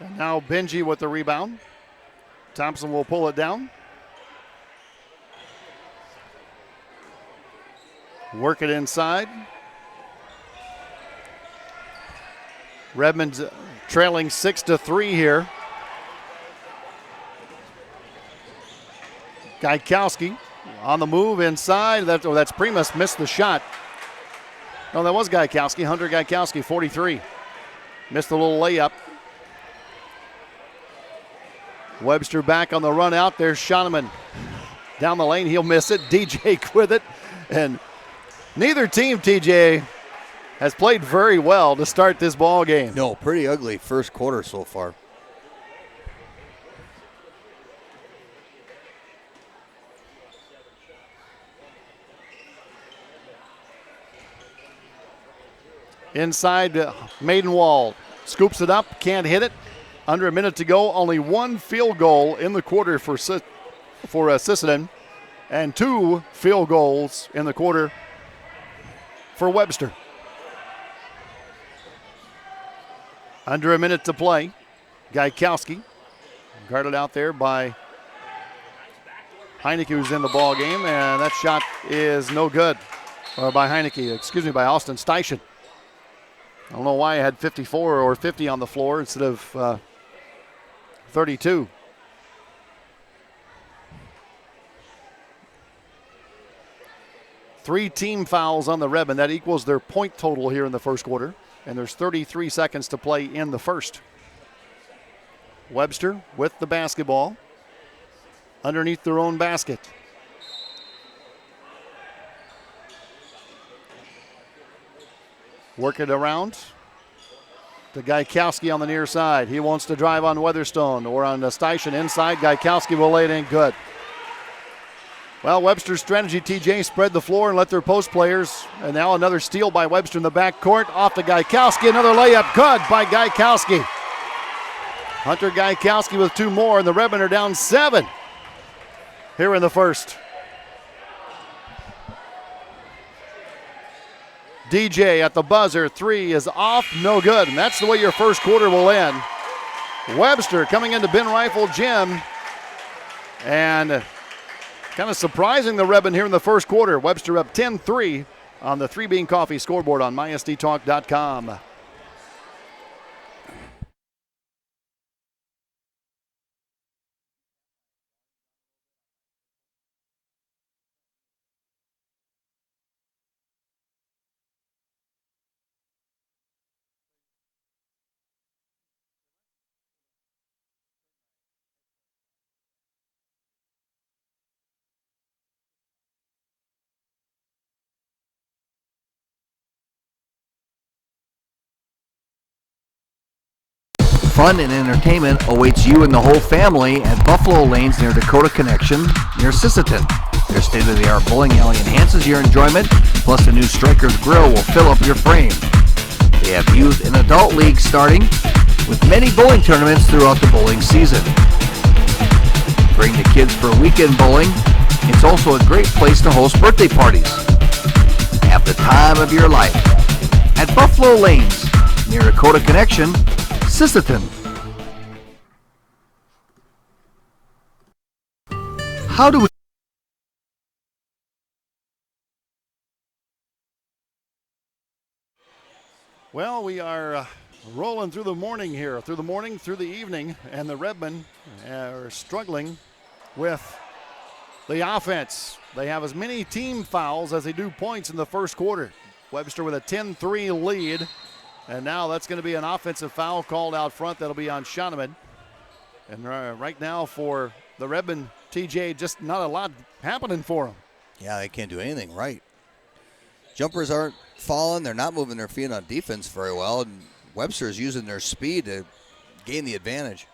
And now Benji with the rebound. Thompson will pull it down. Work it inside. Redmond's trailing 6-3 here. Gaikowski on the move inside. That's Primus, missed the shot. No, that was Gaikowski. Hunter Gaikowski, 43. Missed a little layup. Webster back on the run out. There's Schoeneman down the lane. He'll miss it. DJ with it. And neither team, TJ, has played very well to start this ball game. No, pretty ugly first quarter so far. Inside Maidenwald. Scoops it up, can't hit it. Under a minute to go, only one field goal in the quarter for Sisseton, and 2 field goals in the quarter for Webster. Under a minute to play. Gaikowski guarded out there by Heineke, who's in the ball game, and that shot is no good. Or by by Austin Steichen. I don't know why I had 54 or 50 on the floor instead of 32. Three team fouls on the Redmen. That equals their point total here in the first quarter. And there's 33 seconds to play in the first. Webster with the basketball underneath their own basket. Work it around to Gaikowski on the near side. He wants to drive on Weatherstone or on Steichen inside. Gaikowski will lay it in good. Well, Webster's strategy, TJ, spread the floor and let their post players. And now another steal by Webster in the backcourt. Off to Gaikowski. Another layup. Good by Gaikowski. Hunter Gaikowski with 2 more, and the Redmen are down 7 here in the first. DJ at the buzzer. 3 is off. No good. And that's the way your first quarter will end. Webster coming into Ben Rifle Gym and kind of surprising the Redmen here in the first quarter. Webster up 10-3 on the 3 Bean Coffee scoreboard on mysdtalk.com. Fun and entertainment awaits you and the whole family at Buffalo Lanes near Dakota Connection near Sisseton. Their state-of-the-art bowling alley enhances your enjoyment, plus the new Strikers Grill will fill up your frame. They have youth and adult leagues starting, with many bowling tournaments throughout the bowling season. Bring the kids for weekend bowling. It's also a great place to host birthday parties. Have the time of your life at Buffalo Lanes near Dakota Connection, Sisseton. How do we... Well, we are rolling through the morning here, through the evening, and the Redmen are struggling with the offense. They have as many team fouls as they do points in the first quarter. Webster with a 10-3 lead. And now that's going to be an offensive foul called out front. That'll be on Schoeneman. And right now for the Redmen, TJ, just not a lot happening for them. Yeah, they can't do anything right. Jumpers aren't falling. They're not moving their feet on defense very well. And Webster's using their speed to gain the advantage.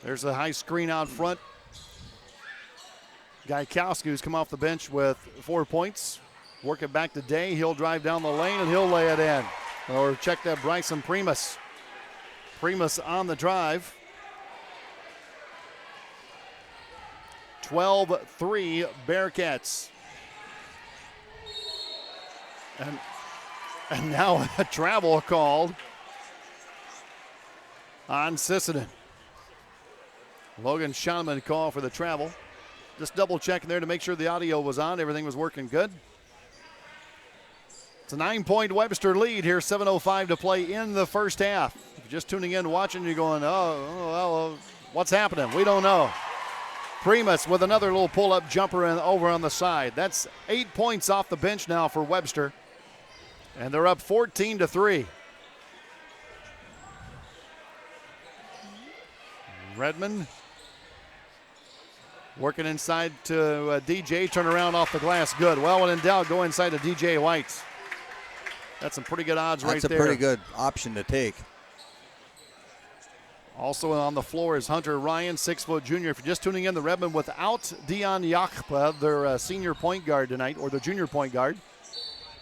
There's a high screen out front. Gaikowski, who's come off the bench with 4 points. Work it back to Day. He'll drive down the lane and he'll lay it in. Or check that Bryson Primus. Primus on the drive. 12-3 Bearcats. And now a travel called on Sisseton. Logan Schonman call for the travel. Just double checking there to make sure the audio was on. Everything was working good. It's a 9-point Webster lead here, 7:05 to play in the first half. If you're just tuning in, watching, you're going, well, what's happening? We don't know. Primus with another little pull-up jumper over on the side. That's 8 points off the bench now for Webster. And they're up 14-3. Redmond working inside to DJ, turn around off the glass, good. Well, when in doubt, go inside to DJ White. That's some pretty good odds right there. That's a pretty good option to take. Also on the floor is Hunter Ryan, 6-foot junior. If you're just tuning in, the Redmond without Dion Yakpa, their senior point guard tonight, or their junior point guard,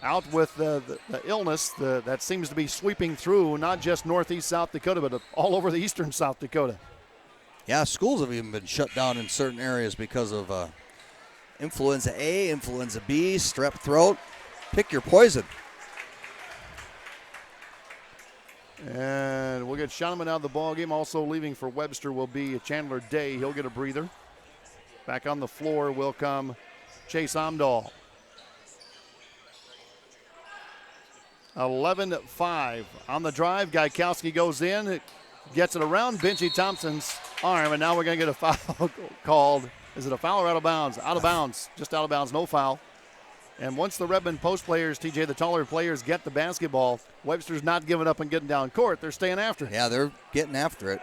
out with the illness that seems to be sweeping through not just northeast South Dakota, but all over the eastern South Dakota. Yeah, schools have even been shut down in certain areas because of influenza A, influenza B, strep throat. Pick your poison. And we'll get Schonman out of the ball game. Also leaving for Webster will be Chandler Day. He'll get a breather. Back on the floor will come Chase Omdahl. 11-5 on the drive. Gaikowski goes in, gets it around Benji Thompson's arm, and now we're going to get a foul called. Is it a foul or out of bounds? Out of bounds. Just out of bounds, no foul. And once the Redmond post players, TJ, the taller players, get the basketball, Webster's not giving up and getting down court. They're staying after it. Yeah, they're getting after it.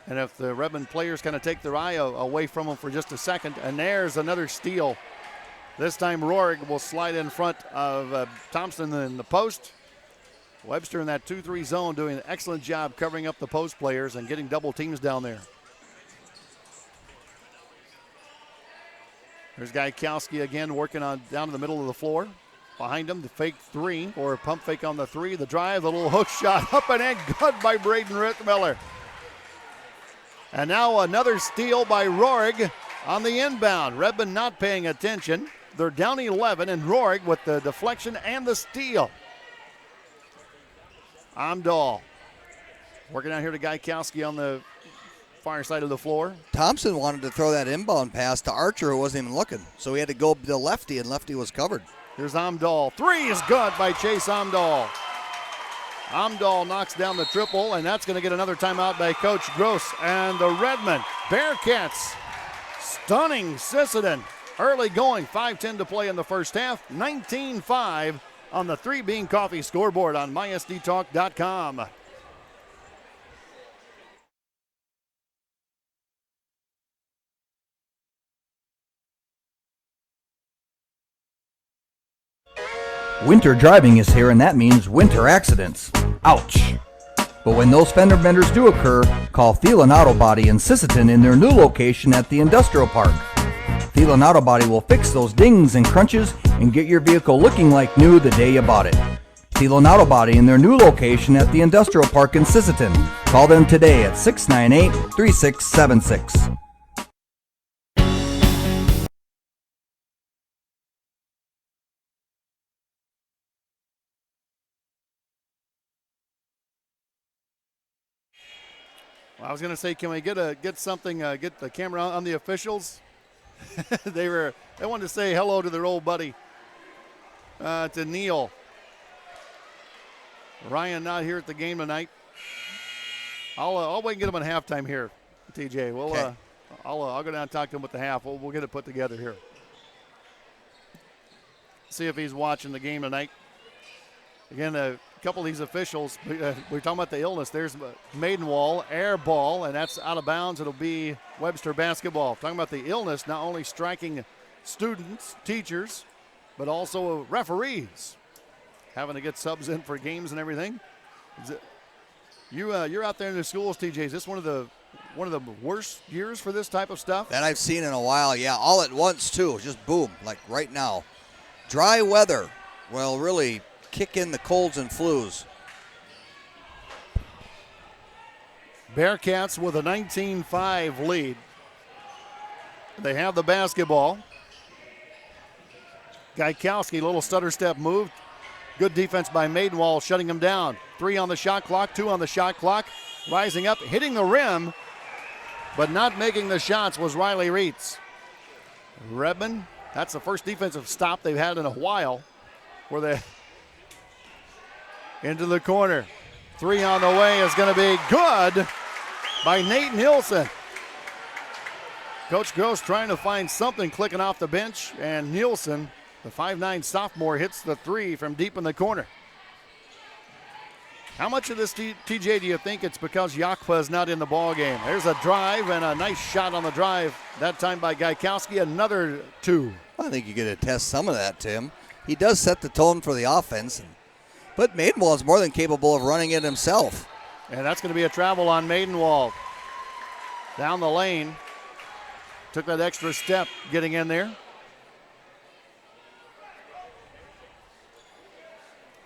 And if the Redmond players kind of take their eye away from them for just a second, and there's another steal. This time Rohrig will slide in front of Thompson in the post. Webster in that 2-3 zone doing an excellent job covering up the post players and getting double teams down there. There's Gaikowski again working on down in the middle of the floor. Behind him, the fake three, or pump fake on the three. The drive, the little hook shot up and in, good by Braden Rittmiller. And now another steal by Rohrig on the inbound. Redmond not paying attention. They're down 11, and Rohrig with the deflection and the steal. Omdahl working out here to Gaikowski on the far side of the floor. Thompson wanted to throw that inbound pass to Archer, who wasn't even looking. So he had to go to lefty, and lefty was covered. Here's Omdahl. Three is good by Chase Omdahl. Omdahl knocks down the triple, and that's going to get another timeout by Coach Gross. And the Redmond Bearcats stunning Sisseton. Early going, 5:10 to play in the first half, 19-5 on the 3 Bean Coffee scoreboard on mysdtalk.com. Winter driving is here, and that means winter accidents. Ouch! But when those fender benders do occur, call Thielen Auto Body in Sisseton in their new location at the Industrial Park. Thielen Auto Body will fix those dings and crunches and get your vehicle looking like new the day you bought it. Thielen Auto Body in their new location at the Industrial Park in Sisseton. Call them today at 698-3676. Well, I was going to say, can we get the camera on the officials? They wanted to say hello to their old buddy, to Neil. Ryan not here at the game tonight. I'll wait and get him at halftime here, TJ. We'll okay. I'll go down and talk to him at the half. We'll get it put together here. See if he's watching the game tonight. Again, a couple of these officials, we're talking about the illness. There's Maidenwall, air ball, and that's out of bounds. It'll be Webster basketball. Talking about the illness, not only striking students, teachers, but also referees. Having to get subs in for games and everything. You're out there in the schools, TJ. Is this one of the worst years for this type of stuff? That I've seen in a while, yeah. All at once, too. Just boom, like right now. Dry weather will really kick in the colds and flus. Bearcats with a 19-5 lead. They have the basketball. Gaikowski, little stutter step move. Good defense by Maidenwall, shutting him down. 3 on the shot clock, 2 on the shot clock. rising up, hitting the rim, but not making the shots was Riley Reitz. Redmond, that's the first defensive stop they've had in a while, where they into the corner. 3 on the way is going to be good by Nate Nielsen. Coach Gross trying to find something clicking off the bench, and Nielsen, the 5'9 sophomore, hits the 3 from deep in the corner. How much of this, TJ, do you think it's because Yakpa is not in the ball game? There's a drive and a nice shot on the drive, that time by Gaikowski, another 2. I think you get to test some of that, Tim. He does set the tone for the offense, but Maidenwall is more than capable of running it himself. And that's going to be a travel on Maidenwall. Down the lane. Took that extra step getting in there.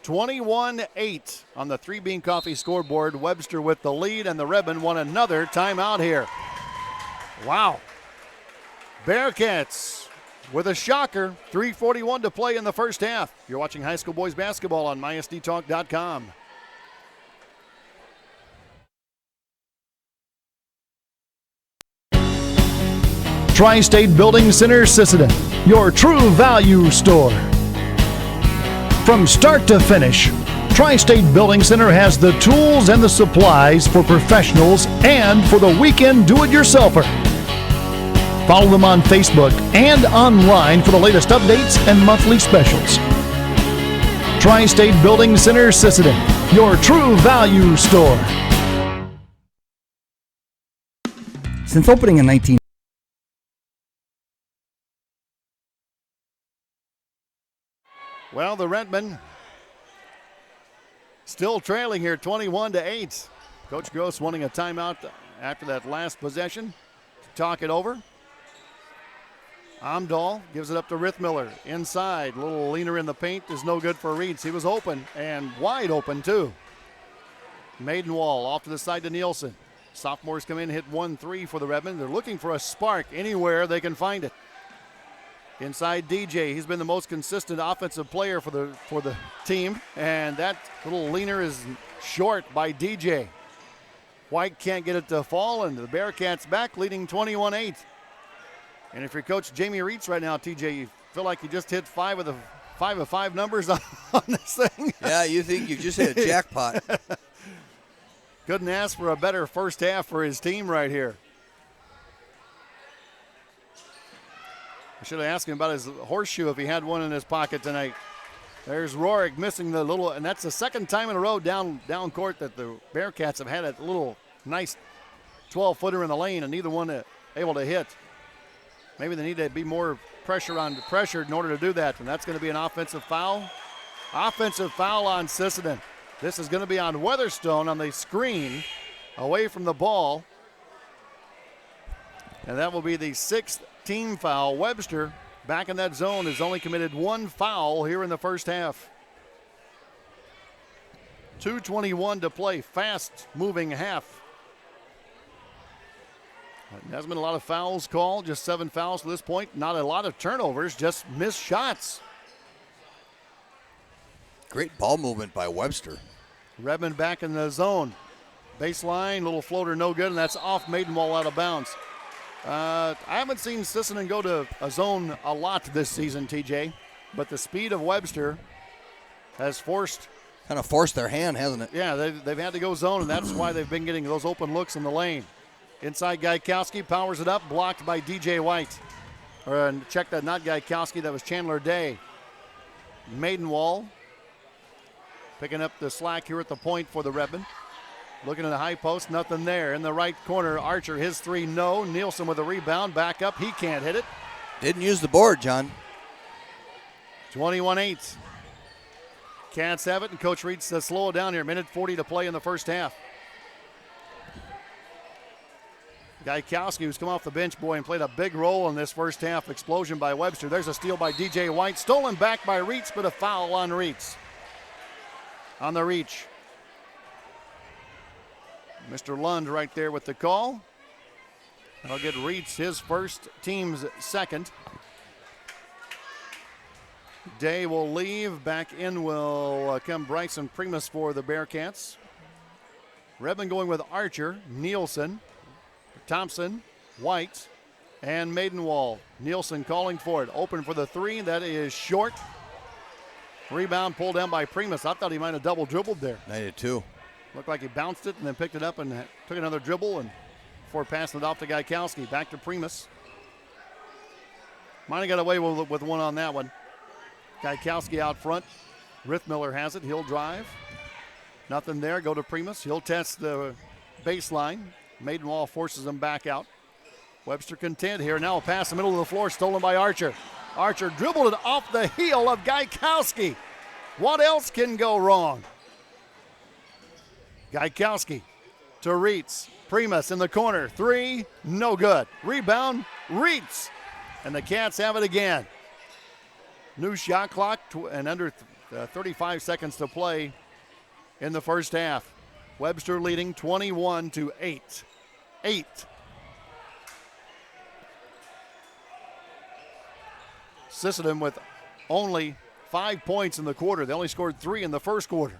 21-8 on the 3 Bean Coffee scoreboard. Webster with the lead, and the Redmen won another timeout here. Wow. Bearcats with a shocker. 3:41 to play in the first half. You're watching high school boys basketball on mysdtalk.com. Tri-State Building Center, Sisseton, your true value store. From start to finish, Tri-State Building Center has the tools and the supplies for professionals and for the weekend do-it-yourselfer. Follow them on Facebook and online for the latest updates and monthly specials. Tri-State Building Center, Sisseton, your true value store. Since opening in 19... Well, the Redmen still trailing here 21-8. Coach Gross wanting a timeout after that last possession to talk it over. Amdahl gives it up to Rithmiller. Inside, a little leaner in the paint is no good for Reeds. He was open and wide open too. Maidenwall off to the side to Nielsen. Sophomores come in, hit 1-3 for the Redmen. They're looking for a spark anywhere they can find it. Inside DJ, he's been the most consistent offensive player for the team, and that little leaner is short by DJ. White can't get it to fall, and the Bearcats back leading 21-8. And if you're Coach Jamie Reitz right now, TJ, you feel like you just hit 5 of 5 numbers on this thing. Yeah, you think you just hit a jackpot. Couldn't ask for a better first half for his team right here. I should have asked him about his horseshoe if he had one in his pocket tonight. There's Rorik missing the little, and that's the second time in a row down court that the Bearcats have had a little nice 12-footer in the lane, and neither one able to hit. Maybe they need to be more pressured in order to do that, and that's going to be an offensive foul. Offensive foul on Sisseton. This is going to be on Weatherstone on the screen away from the ball, and that will be the 6th team foul. Webster back in that zone has only committed 1 foul here in the first half. 2:21 to play, fast moving half. There hasn't been a lot of fouls called, just 7 fouls to this point. Not a lot of turnovers, just missed shots. Great ball movement by Webster. Redmond back in the zone. Baseline, little floater, no good, and that's off Maidenwall out of bounds. I haven't seen Sisseton go to a zone a lot this season, TJ, but the speed of Webster has kind of forced their hand, hasn't it? Yeah, they've had to go zone, and that's why they've been getting those open looks in the lane. Inside Gaikowski powers it up, blocked by DJ White. Check that, not Gaikowski, that was Chandler Day. Maidenwall picking up the slack here at the point for the Redmen. Looking at the high post, nothing there. In the right corner, Archer, his 3, no. Nielsen with a rebound, back up, he can't hit it. Didn't use the board, John. 21-8. Cats have it, and Coach Reed says slow it down here. 1:40 to play in the first half. Gaikowski, who's come off the bench, boy, and played a big role in this first half explosion by Webster. There's a steal by DJ White. Stolen back by Reitz, but a foul on Reitz. On the reach. Mr. Lund right there with the call. That'll get Reitz his first, team's second. Day will leave. Back in will come Bryson Primus for the Bearcats. Redmond going with Archer, Nielsen, Thompson, White, and Maidenwall. Nielsen calling for it. Open for the three. That is short. Rebound pulled down by Primus. I thought he might have double dribbled there. I did too. Looked like he bounced it and then picked it up and took another dribble and before passing it off to Gaikowski. Back to Primus. Might have got away with one on that one. Gaikowski out front. Rithmiller has it. He'll drive. Nothing there. Go to Primus. He'll test the baseline. Maidenwall forces him back out. Webster content here. Now a pass in the middle of the floor stolen by Archer. Archer dribbled it off the heel of Gaikowski. What else can go wrong? Gaikowski to Reitz. Primus in the corner. Three, no good. Rebound, Reitz. And the Cats have it again. New shot clock and under 35 seconds to play in the first half. Webster leading 21-8. 8. Sisseton with only 5 points in the quarter. They only scored 3 in the first quarter.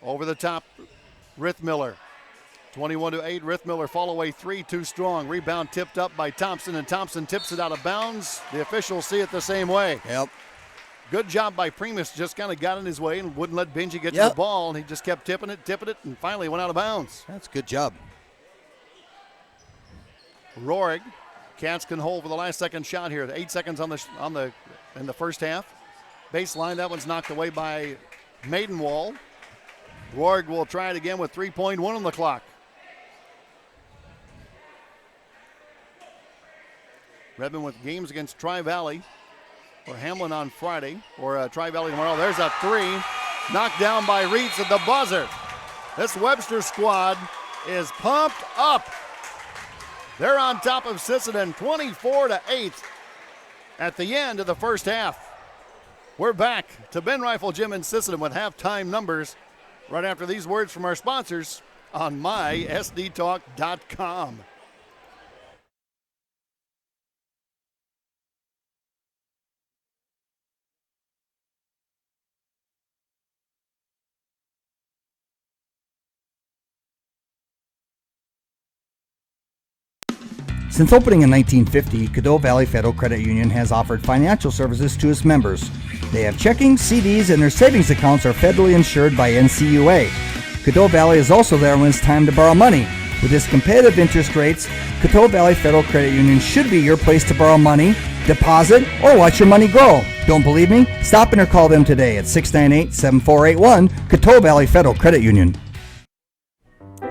Over the top, Rithmiller. 21-8, Rithmiller fall away three, too strong. Rebound tipped up by Thompson, and Thompson tips it out of bounds. The officials see it the same way. Yep. Good job by Primus, just kind of got in his way and wouldn't let Benji get to the ball, and he just kept tipping it, and finally went out of bounds. That's a good job. Rohrig, Cats can hold for the last second shot here. 8 seconds in the first half. Baseline, that one's knocked away by Maidenwall. Rohrig will try it again with 3.1 on the clock. Redmond with games against Tri-Valley or Hamlin on Friday or Tri-Valley tomorrow. There's a three knocked down by Reitz at the buzzer. This Webster squad is pumped up. They're on top of Sisseton 24-8 at the end of the first half. We're back to Ben Rifle Gym in Sisseton with halftime numbers right after these words from our sponsors on mysdtalk.com. Since opening in 1950, Caddo Valley Federal Credit Union has offered financial services to its members. They have checking, CDs, and their savings accounts are federally insured by NCUA. Caddo Valley is also there when it's time to borrow money. With its competitive interest rates, Caddo Valley Federal Credit Union should be your place to borrow money, deposit, or watch your money grow. Don't believe me? Stop in or call them today at 698-7481, Caddo Valley Federal Credit Union.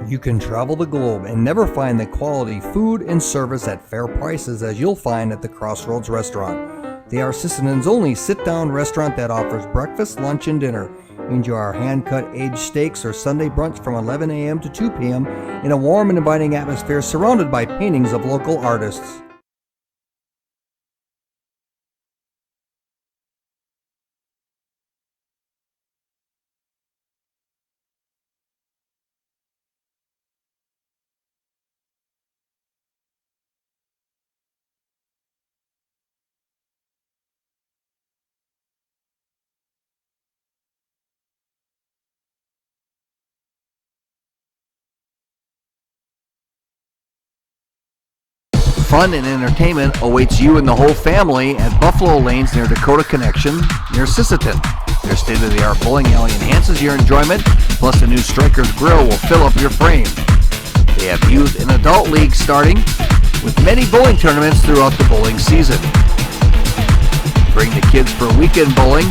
You can travel the globe and never find the quality food and service at fair prices as you'll find at the Crossroads Restaurant. They are Sisseton's only sit-down restaurant that offers breakfast, lunch, and dinner. Enjoy our hand-cut aged steaks or Sunday brunch from 11 a.m. to 2 p.m. in a warm and inviting atmosphere surrounded by paintings of local artists. Fun and entertainment awaits you and the whole family at Buffalo Lanes near Dakota Connection, near Sisseton. Their state-of-the-art bowling alley enhances your enjoyment, plus the new Strikers Grill will fill up your frame. They have youth and adult leagues starting, with many bowling tournaments throughout the bowling season. Bring the kids for weekend bowling.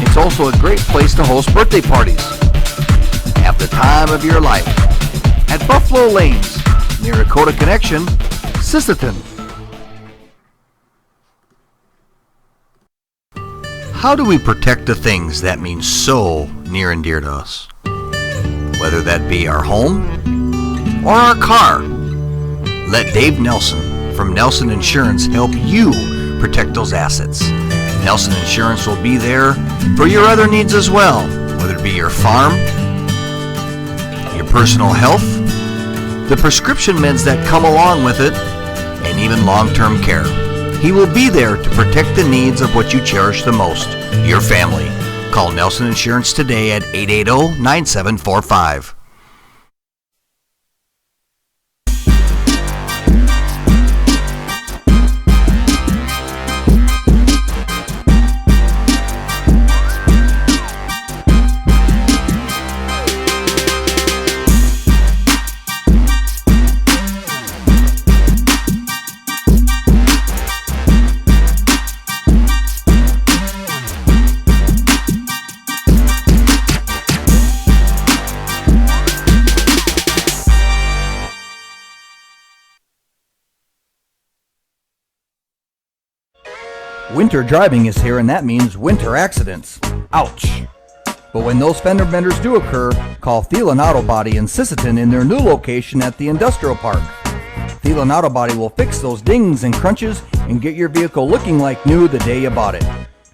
It's also a great place to host birthday parties. Have the time of your life at Buffalo Lanes near Dakota Connection, Sisseton. How do we protect the things that mean so near and dear to us? Whether that be our home or our car. Let Dave Nelson from Nelson Insurance help you protect those assets. Nelson Insurance will be there for your other needs as well, whether it be your farm, your personal health, the prescription meds that come along with it, and even long-term care. He will be there to protect the needs of what you cherish the most, your family. Call Nelson Insurance today at 880-9745. Winter driving is here, and that means winter accidents. Ouch! But when those fender benders do occur, call Thielen Auto Body in Sisseton in their new location at the Industrial Park. Thielen Auto Body will fix those dings and crunches and get your vehicle looking like new the day you bought it.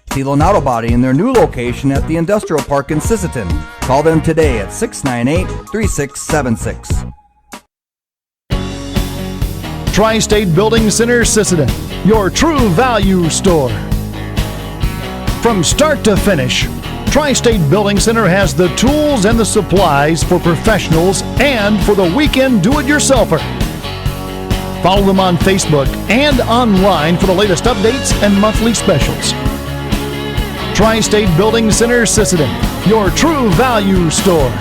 Thielen Auto Body in their new location at the Industrial Park in Sisseton. Call them today at 698-3676. Tri-State Building Center Sisseton, your true value store. From start to finish, Tri-State Building Center has the tools and the supplies for professionals and for the weekend do-it-yourselfer. Follow them on Facebook and online for the latest updates and monthly specials. Tri-State Building Center Sisseton, your true value store.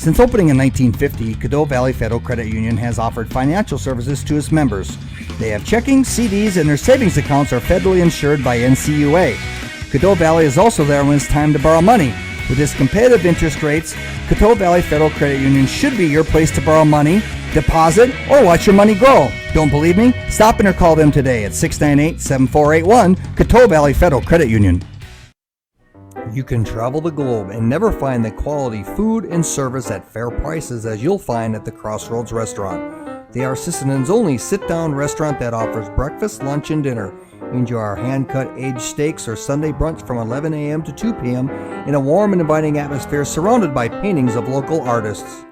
Since opening in 1950, Caddo Valley Federal Credit Union has offered financial services to its members. They have checking, CDs, and their savings accounts are federally insured by NCUA. Caddo Valley is also there when it's time to borrow money. With its competitive interest rates, Caddo Valley Federal Credit Union should be your place to borrow money, deposit, or watch your money grow. Don't believe me? Stop in or call them today at 698-7481, Caddo Valley Federal Credit Union. You can travel the globe and never find the quality food and service at fair prices as you'll find at the Crossroads Restaurant. They are Sisseton's only sit-down restaurant that offers breakfast, lunch, and dinner. Enjoy our hand-cut aged steaks or Sunday brunch from 11 a.m. to 2 p.m. in a warm and inviting atmosphere surrounded by paintings of local artists.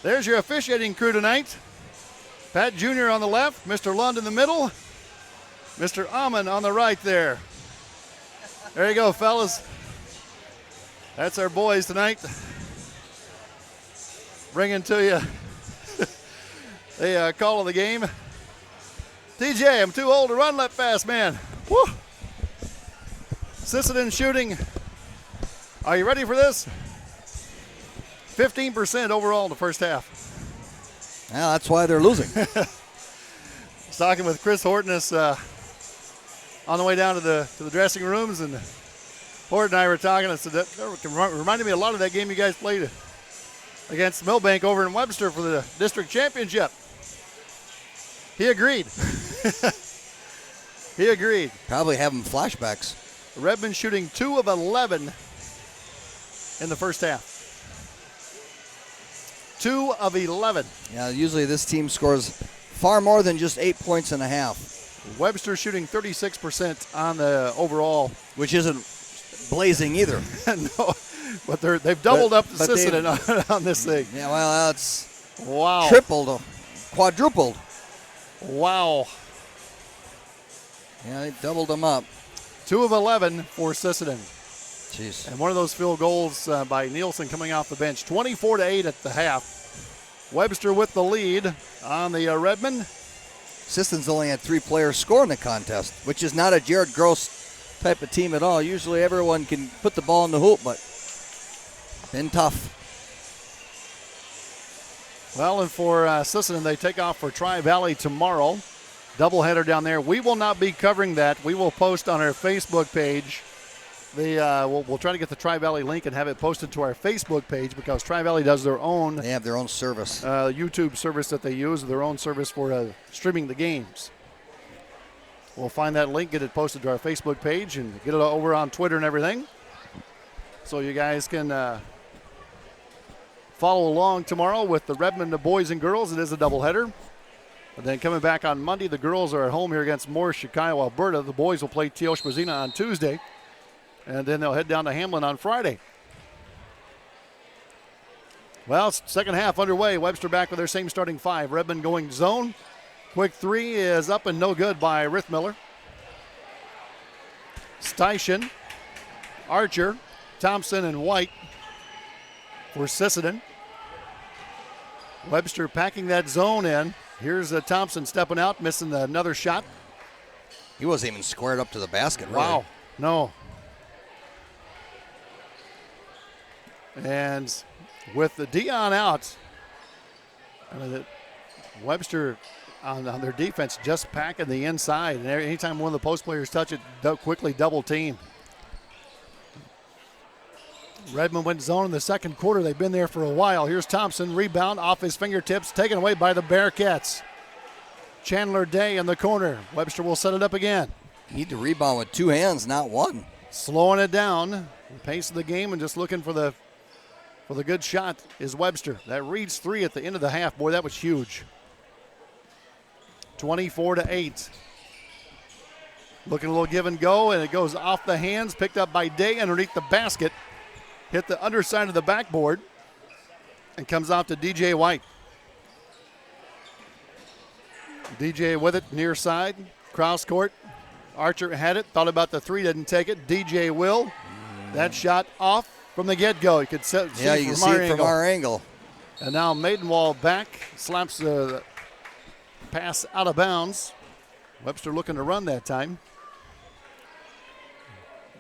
There's your officiating crew tonight. Pat Jr. on the left, Mr. Lund in the middle, Mr. Amon on the right there. There you go, fellas. That's our boys tonight. Bringing to you the call of the game. TJ, I'm too old to run that fast, man. Woo! Sisseton shooting. Are you ready for this? 15% overall in the first half. Yeah, that's why they're losing. I was talking with Chris Hortness on the way down to the dressing rooms, and Horton and I were talking. I said that reminded me a lot of that game you guys played against Millbank over in Webster for the district championship. He agreed. He agreed. Probably having flashbacks. Redmond shooting 2 of 11 in the first half. 2 of 11. Yeah, usually this team scores far more than just 8 points and a half. Webster shooting 36% on the overall. Which isn't blazing either. No, but they've doubled up the but Sisseton on this thing. Yeah, well, that's Wow. tripled, quadrupled. Wow. Yeah, they doubled them up. 2 of 11 for Sisseton. Jeez. And one of those field goals by Nielsen coming off the bench. 24-8 at the half. Webster with the lead on the Redmond. Sisseton's only had 3 players score in the contest, which is not a Jared Gross type of team at all. Usually everyone can put the ball in the hoop, but been tough. Well, and for Sisseton, they take off for Tri-Valley tomorrow. Doubleheader down there. We will not be covering that. We will post on our Facebook page. We'll try to get the Tri-Valley link and have it posted to our Facebook page because Tri-Valley does their own. They have their own service. YouTube service that they use, their own service for streaming the games. We'll find that link, get it posted to our Facebook page, and get it over on Twitter and everything. So you guys can follow along tomorrow with the Redmond boys and girls. It is a doubleheader. And then coming back on Monday, the girls are at home here against Morris, Chicago, Alberta. The boys will play Teosh Brazina on Tuesday. And then they'll head down to Hamlin on Friday. Well, second half underway. Webster back with their same starting 5. Redmond going zone. Quick 3 is up and no good by Rithmiller. Steichen, Archer, Thompson, and White for Sisseton. Webster packing that zone in. Here's Thompson stepping out, missing another shot. He wasn't even squared up to the basket, really. Wow, no. And with the Dion out, Webster on their defense just packing the inside. And anytime one of the post players touch it, quickly double team. Redmond went zone in the second quarter. They've been there for a while. Here's Thompson, rebound off his fingertips, taken away by the Bearcats. Chandler Day in the corner. Webster will set it up again. Need to rebound with 2 hands, not 1. Slowing it down, the pace of the game, and just looking for the good shot is Webster. That reads 3 at the end of the half. Boy, that was huge. 24-8. Looking a little give and go, and it goes off the hands, picked up by Day underneath the basket. Hit the underside of the backboard and comes off to DJ White. DJ with it, near side, cross court. Archer had it, thought about the 3, didn't take it. DJ will. That shot off from the get-go. You could see you can see it from our angle. And now Maidenwall back, slaps the pass out of bounds. Webster looking to run that time.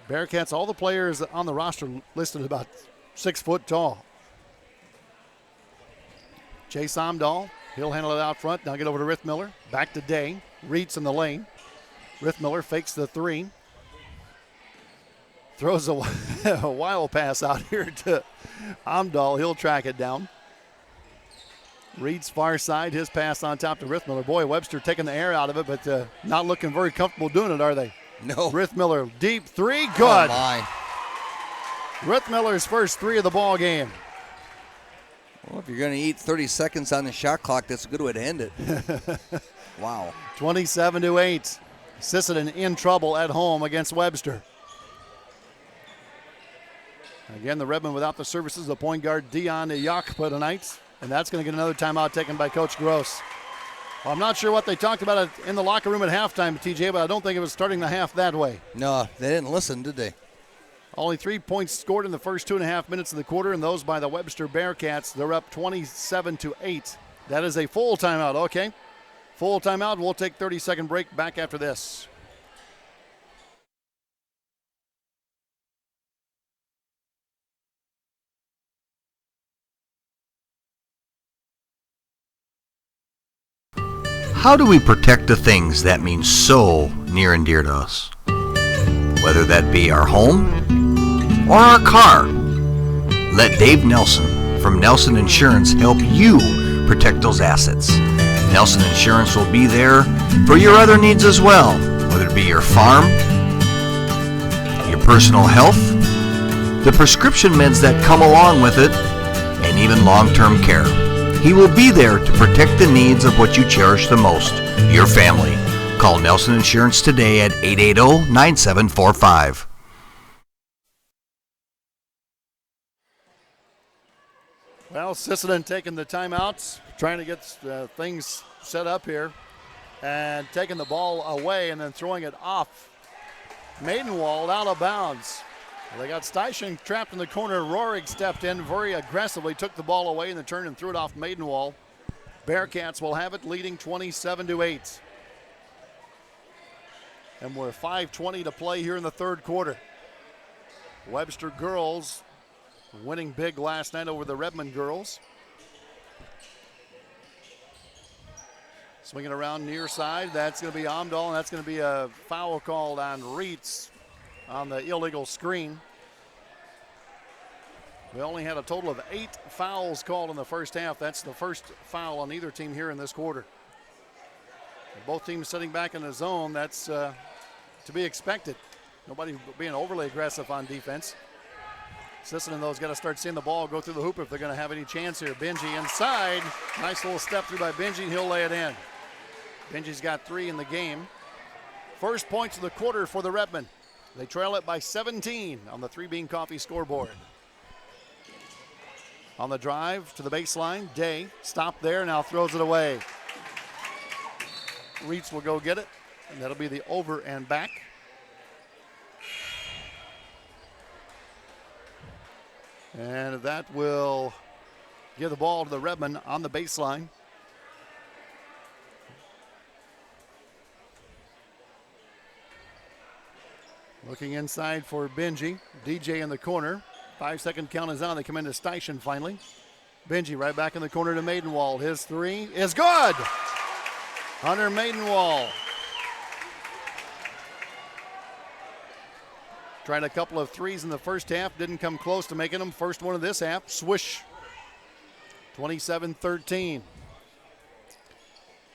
Bearcats, all the players on the roster listed about 6 foot tall. Chase Omdahl, he'll handle it out front. Now get over to Rithmiller. Back to Day. Reeds in the lane. Rithmiller fakes the 3. Throws a wild pass out here to Omdahl. He'll track it down. Reed's far side, his pass on top to Rithmiller. Boy, Webster taking the air out of it, but not looking very comfortable doing it, are they? No. Rithmiller, deep 3, good. Oh my. Rithmiller's first 3 of the ball game. Well, if you're going to eat 30 seconds on the shot clock, that's a good way to end it. Wow. 27-8. Sisseton in trouble at home against Webster. Again, the Redmond without the services of point guard Dion Yakpa tonight. And that's going to get another timeout taken by Coach Gross. Well, I'm not sure what they talked about in the locker room at halftime, TJ, but I don't think it was starting the half that way. No, they didn't listen, did they? Only 3 points scored in the first 2.5 minutes of the quarter, and those by the Webster Bearcats. They're up 27-8. That is a full timeout, okay. Full timeout. We'll take 30-second break back after this. How do we protect the things that mean so near and dear to us? Whether that be our home or our car. Let Dave Nelson from Nelson Insurance help you protect those assets. Nelson Insurance will be there for your other needs as well, whether it be your farm, your personal health, the prescription meds that come along with it, and even long-term care. He will be there to protect the needs of what you cherish the most, your family. Call Nelson Insurance today at 880-9745. Well, Sisseton taking the timeouts, trying to get things set up here, and taking the ball away and then throwing it off Maidenwald out of bounds. Well, they got Steichen trapped in the corner. Rohrig stepped in very aggressively, took the ball away in the turn and threw it off Maidenwald. Bearcats will have it, leading 27-8. And we're 5:20 to play here in the third quarter. Webster girls winning big last night over the Redmond girls. Swinging around near side, that's going to be Omdahl, and that's going to be a foul called on Reitz on the illegal screen. We only had a total of 8 fouls called in the first half. That's the first foul on either team here in this quarter. Both teams sitting back in the zone. That's to be expected. Nobody being overly aggressive on defense. Sisseton, though, has got to start seeing the ball go through the hoop if they're going to have any chance here. Benji inside. Nice little step through by Benji, and he'll lay it in. Benji's got 3 in the game. First points of the quarter for the Redmond. They trail it by 17 on the 3 Bean Coffee scoreboard. On the drive to the baseline, Day stopped there, now throws it away. Reitz will go get it, and that'll be the over and back. And that will give the ball to the Redmond on the baseline. Looking inside for Benji. DJ in the corner. 5-second count is on. They come into Steichen finally. Benji right back in the corner to Maidenwald. His 3 is good. Hunter Maidenwald. Tried a couple of 3s in the first half. Didn't come close to making them. First one of this half. Swish. 27-13.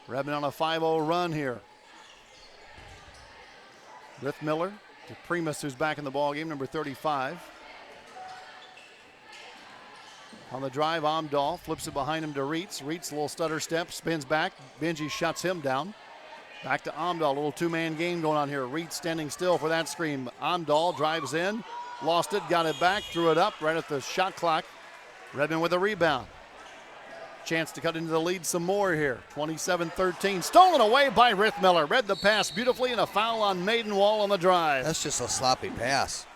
Redmond on a 5-0 run here. Rithmiller to Primus, who's back in the ball game, number 35. On the drive, Omdahl flips it behind him to Reitz. Reitz, a little stutter step, spins back. Benji shuts him down. Back to Omdahl, a little 2-man game going on here. Reitz standing still for that screen. Omdahl drives in, lost it, got it back, threw it up right at the shot clock. Redmond with a rebound. Chance to cut into the lead some more here. 27-13, stolen away by Rithmiller. Read the pass beautifully, and a foul on Maidenwald on the drive. That's just a sloppy pass.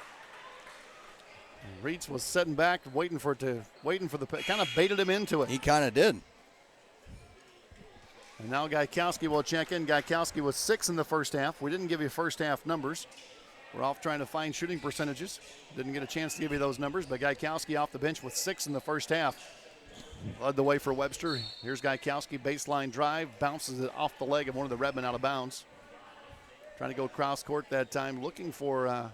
Reitz was sitting back, waiting for the kind of baited him into it. He kind of did. And now Gaikowski will check in. Gaikowski was 6 in the first half. We didn't give you first half numbers. We're off trying to find shooting percentages. Didn't get a chance to give you those numbers, but Gaikowski off the bench with 6 in the first half. Led the way for Webster. Here's Gaikowski, baseline drive, bounces it off the leg of one of the Redmond out of bounds. Trying to go cross court that time, looking for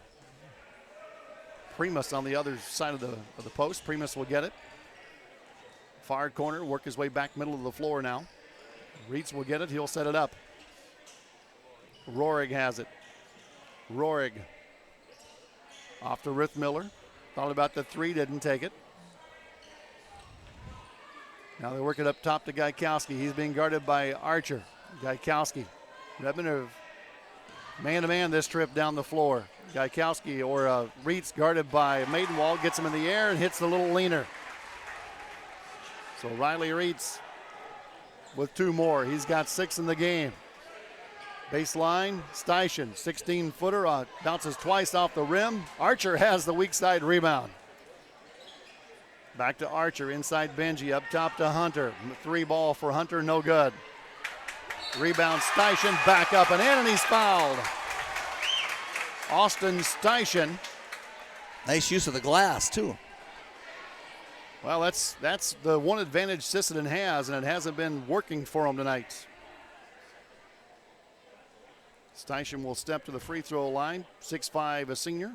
Primus on the other side of the post. Primus will get it. Far corner, work his way back middle of the floor now. Reitz will get it, he'll set it up. Rohrig has it. Rohrig off to Rithmiller. Thought about the 3, didn't take it. Now they work it up top to Gaikowski. He's being guarded by Archer. Gaikowski. Redmond are man-to-man this trip down the floor. Gaikowski or Reitz guarded by Maidenwald, gets him in the air and hits the little leaner. So Riley Reitz with 2 more. He's got 6 in the game. Baseline, Steichen, 16-footer, bounces twice off the rim. Archer has the weak side rebound. Back to Archer, inside Benji, up top to Hunter. 3 ball for Hunter, no good. Rebound Steichen, back up and in, and he's fouled. Austin Steichen. Nice use of the glass, too. Well, that's the one advantage Sisseton has, and it hasn't been working for them tonight. Steichen will step to the free throw line. 6'5", a senior.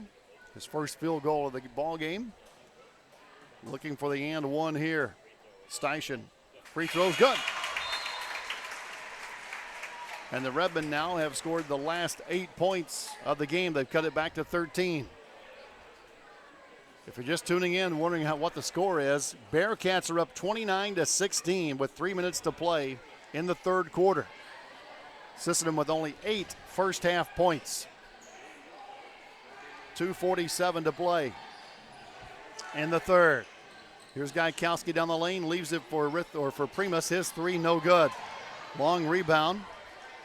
His first field goal of the ball game. Looking for the and one here. Steichen. Free throw's good. And the Redmen now have scored the last 8 points of the game. They've cut it back to 13. If you're just tuning in, wondering what the score is, Bearcats are up 29-16 with 3 minutes to play in the third quarter. Sisseton with only 8 first half points. 2:47 to play in the third. Here's Gajkowski down the lane, leaves it for Primus. His 3, no good. Long rebound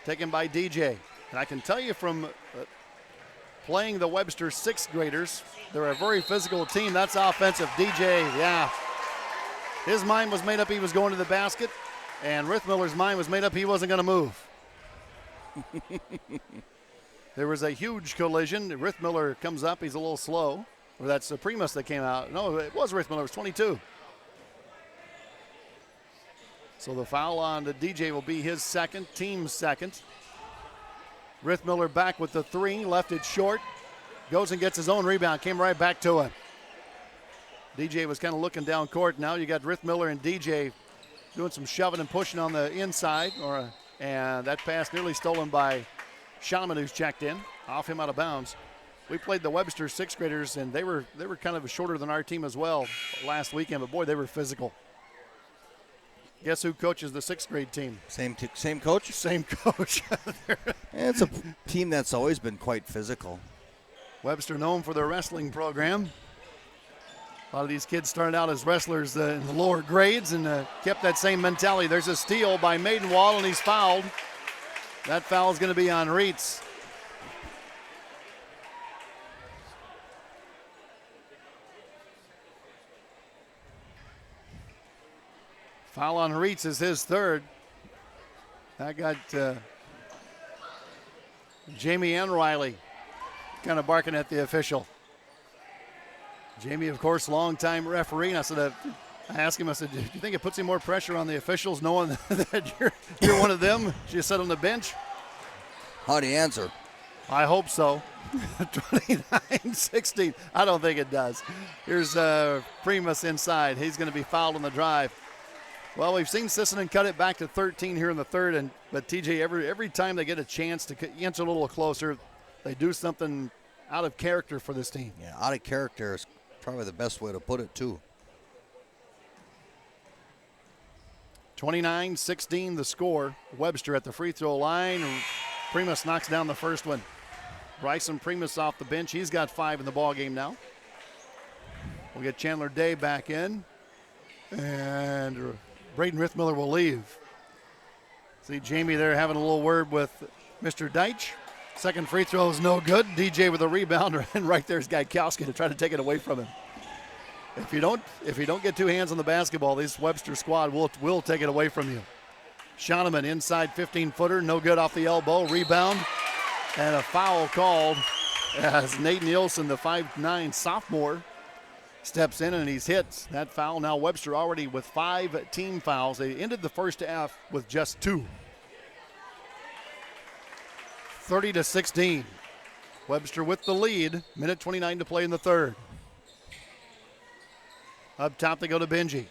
taken by DJ. And I can tell you from playing the Webster 6th graders, they're a very physical team. That's offensive. DJ, yeah. His mind was made up he was going to the basket, and Rithmiller's mind was made up he wasn't going to move. There was a huge collision. Rithmiller comes up. He's a little slow. Or that's the Primus that came out. No, it was Rithmiller. It was 22. So the foul on the DJ will be his second, team's second. Rithmiller back with the 3, left it short. Goes and gets his own rebound. Came right back to him. DJ was kind of looking down court. Now you got Rithmiller and DJ doing some shoving and pushing on the inside. And that pass nearly stolen by Schaumann, who's checked in. Off him out of bounds. We played the Webster 6th graders, and they were kind of shorter than our team as well last weekend. But boy, they were physical. Guess who coaches the 6th grade team? Same coach? Same coach. It's a team that's always been quite physical. Webster known for their wrestling program. A lot of these kids started out as wrestlers in the lower grades and kept that same mentality. There's a steal by Maidenwall, and he's fouled. That foul is going to be on Reitz. Foul on Reitz is his 3rd. That got Jamie and Riley kind of barking at the official. Jamie, of course, longtime referee. And I asked him, do you think it puts any more pressure on the officials knowing that you're one of them? She sat on the bench. How'd he answer? I hope so. 29-16. I don't think it does. Here's Primus inside. He's going to be fouled on the drive. Well, we've seen Sisseton cut it back to 13 here in the third, but TJ, every time they get a chance to inch a little closer, they do something out of character for this team. Yeah, out of character is probably the best way to put it, too. 29-16 the score. Webster at the free throw line. Primus knocks down the first one. Bryson Primus off the bench. He's got 5 in the ball game now. We'll get Chandler Day back in. And Braden Rithmiller will leave. See Jamie there having a little word with Mr. Deitch. Second free throw is no good. DJ with a rebound, and right there's Gajkowski to try to take it away from him. If you don't get 2 hands on the basketball, this Webster squad will take it away from you. Schaumann inside 15-footer, no good off the elbow. Rebound, and a foul called as Nate Nielsen, the 5'9" sophomore, steps in and he's hit that foul. Now Webster already with 5 team fouls. They ended the first half with just 2. 30-16. Webster with the lead. Minute 29 to play in the third. Up top they go to Benji.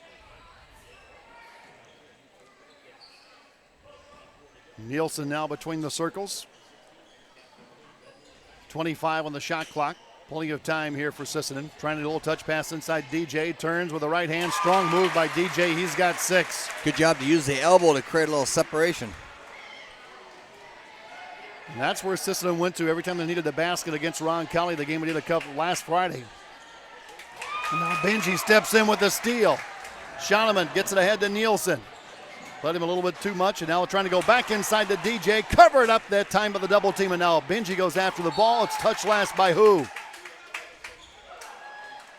Nielsen now between the circles. 25 on the shot clock. Plenty of time here for Sisseton. Trying to do a little touch pass inside DJ. Turns with the right hand. Strong move by DJ. He's got 6. Good job to use the elbow to create a little separation. And that's where Sisseton went to every time they needed the basket against Roncalli, the game we did a couple last Friday. And now Benji steps in with the steal. Schoeneman gets it ahead to Nielsen. Let him a little bit too much, and now trying to go back inside to DJ. Covered up that time by the double team, and now Benji goes after the ball. It's touched last by who?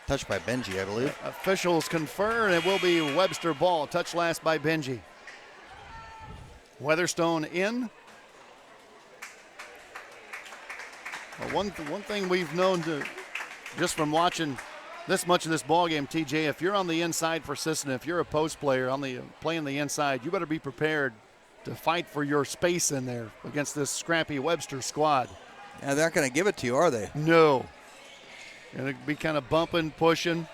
Touched by Benji, I believe. Officials confer, and it will be Webster ball. Touched last by Benji. Weatherstone in. Well, one thing we've known just from watching this much of this ball game, TJ, if you're on the inside for Sisseton, if you're a post player playing the inside, you better be prepared to fight for your space in there against this scrappy Webster squad. Yeah, they're not going to give it to you, are they? No. Going to be kind of bumping, pushing,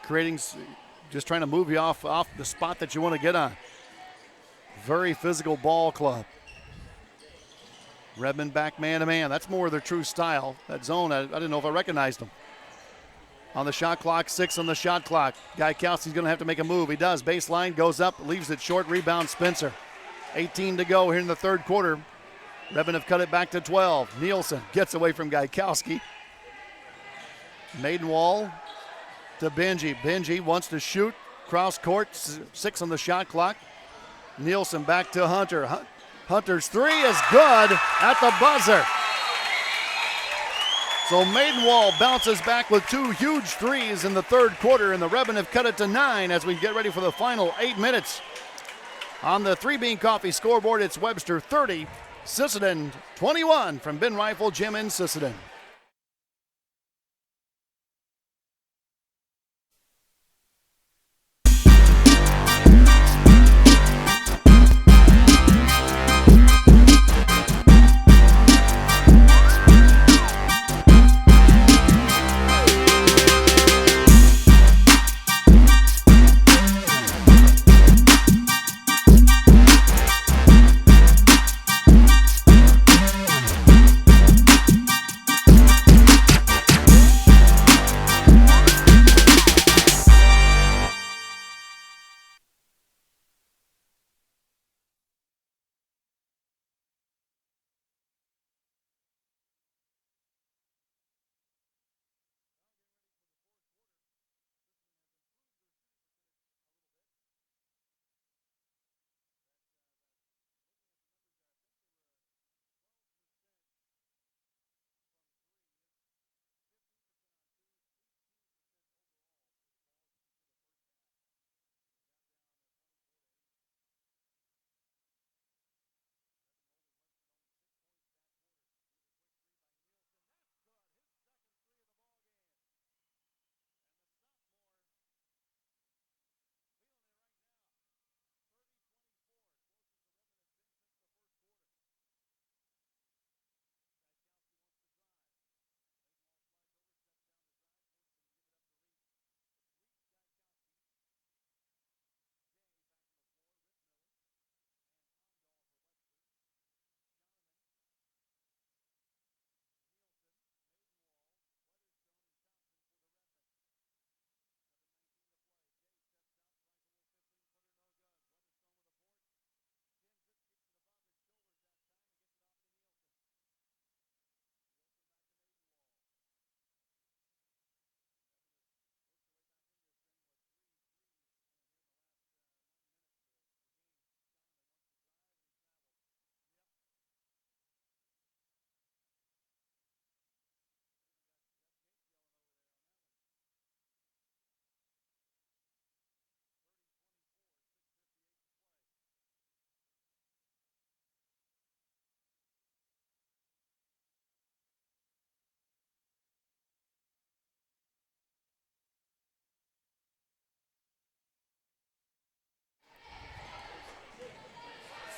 just trying to move you off the spot that you want to get on. Very physical ball club. Redmond back man-to-man. That's more their true style. That zone, I didn't know if I recognized them. On the shot clock, 6 on the shot clock. Gaikowski's going to have to make a move. He does. Baseline, goes up, leaves it short. Rebound, Spencer. 18 to go here in the third quarter. Redmond have cut it back to 12. Nielsen gets away from Gaikowski. Maidenwall to Benji. Benji wants to shoot. Cross court, 6 on the shot clock. Nielsen back to Hunter. Hunter's three is good at the buzzer. So Maidenwall bounces back with 2 huge threes in the third quarter, and the Redmen have cut it to 9 as we get ready for the final 8 minutes. On the 3 Bean Coffee scoreboard, it's Webster 30, Sisseton 21 from Ben Rifle Gym in Sisseton.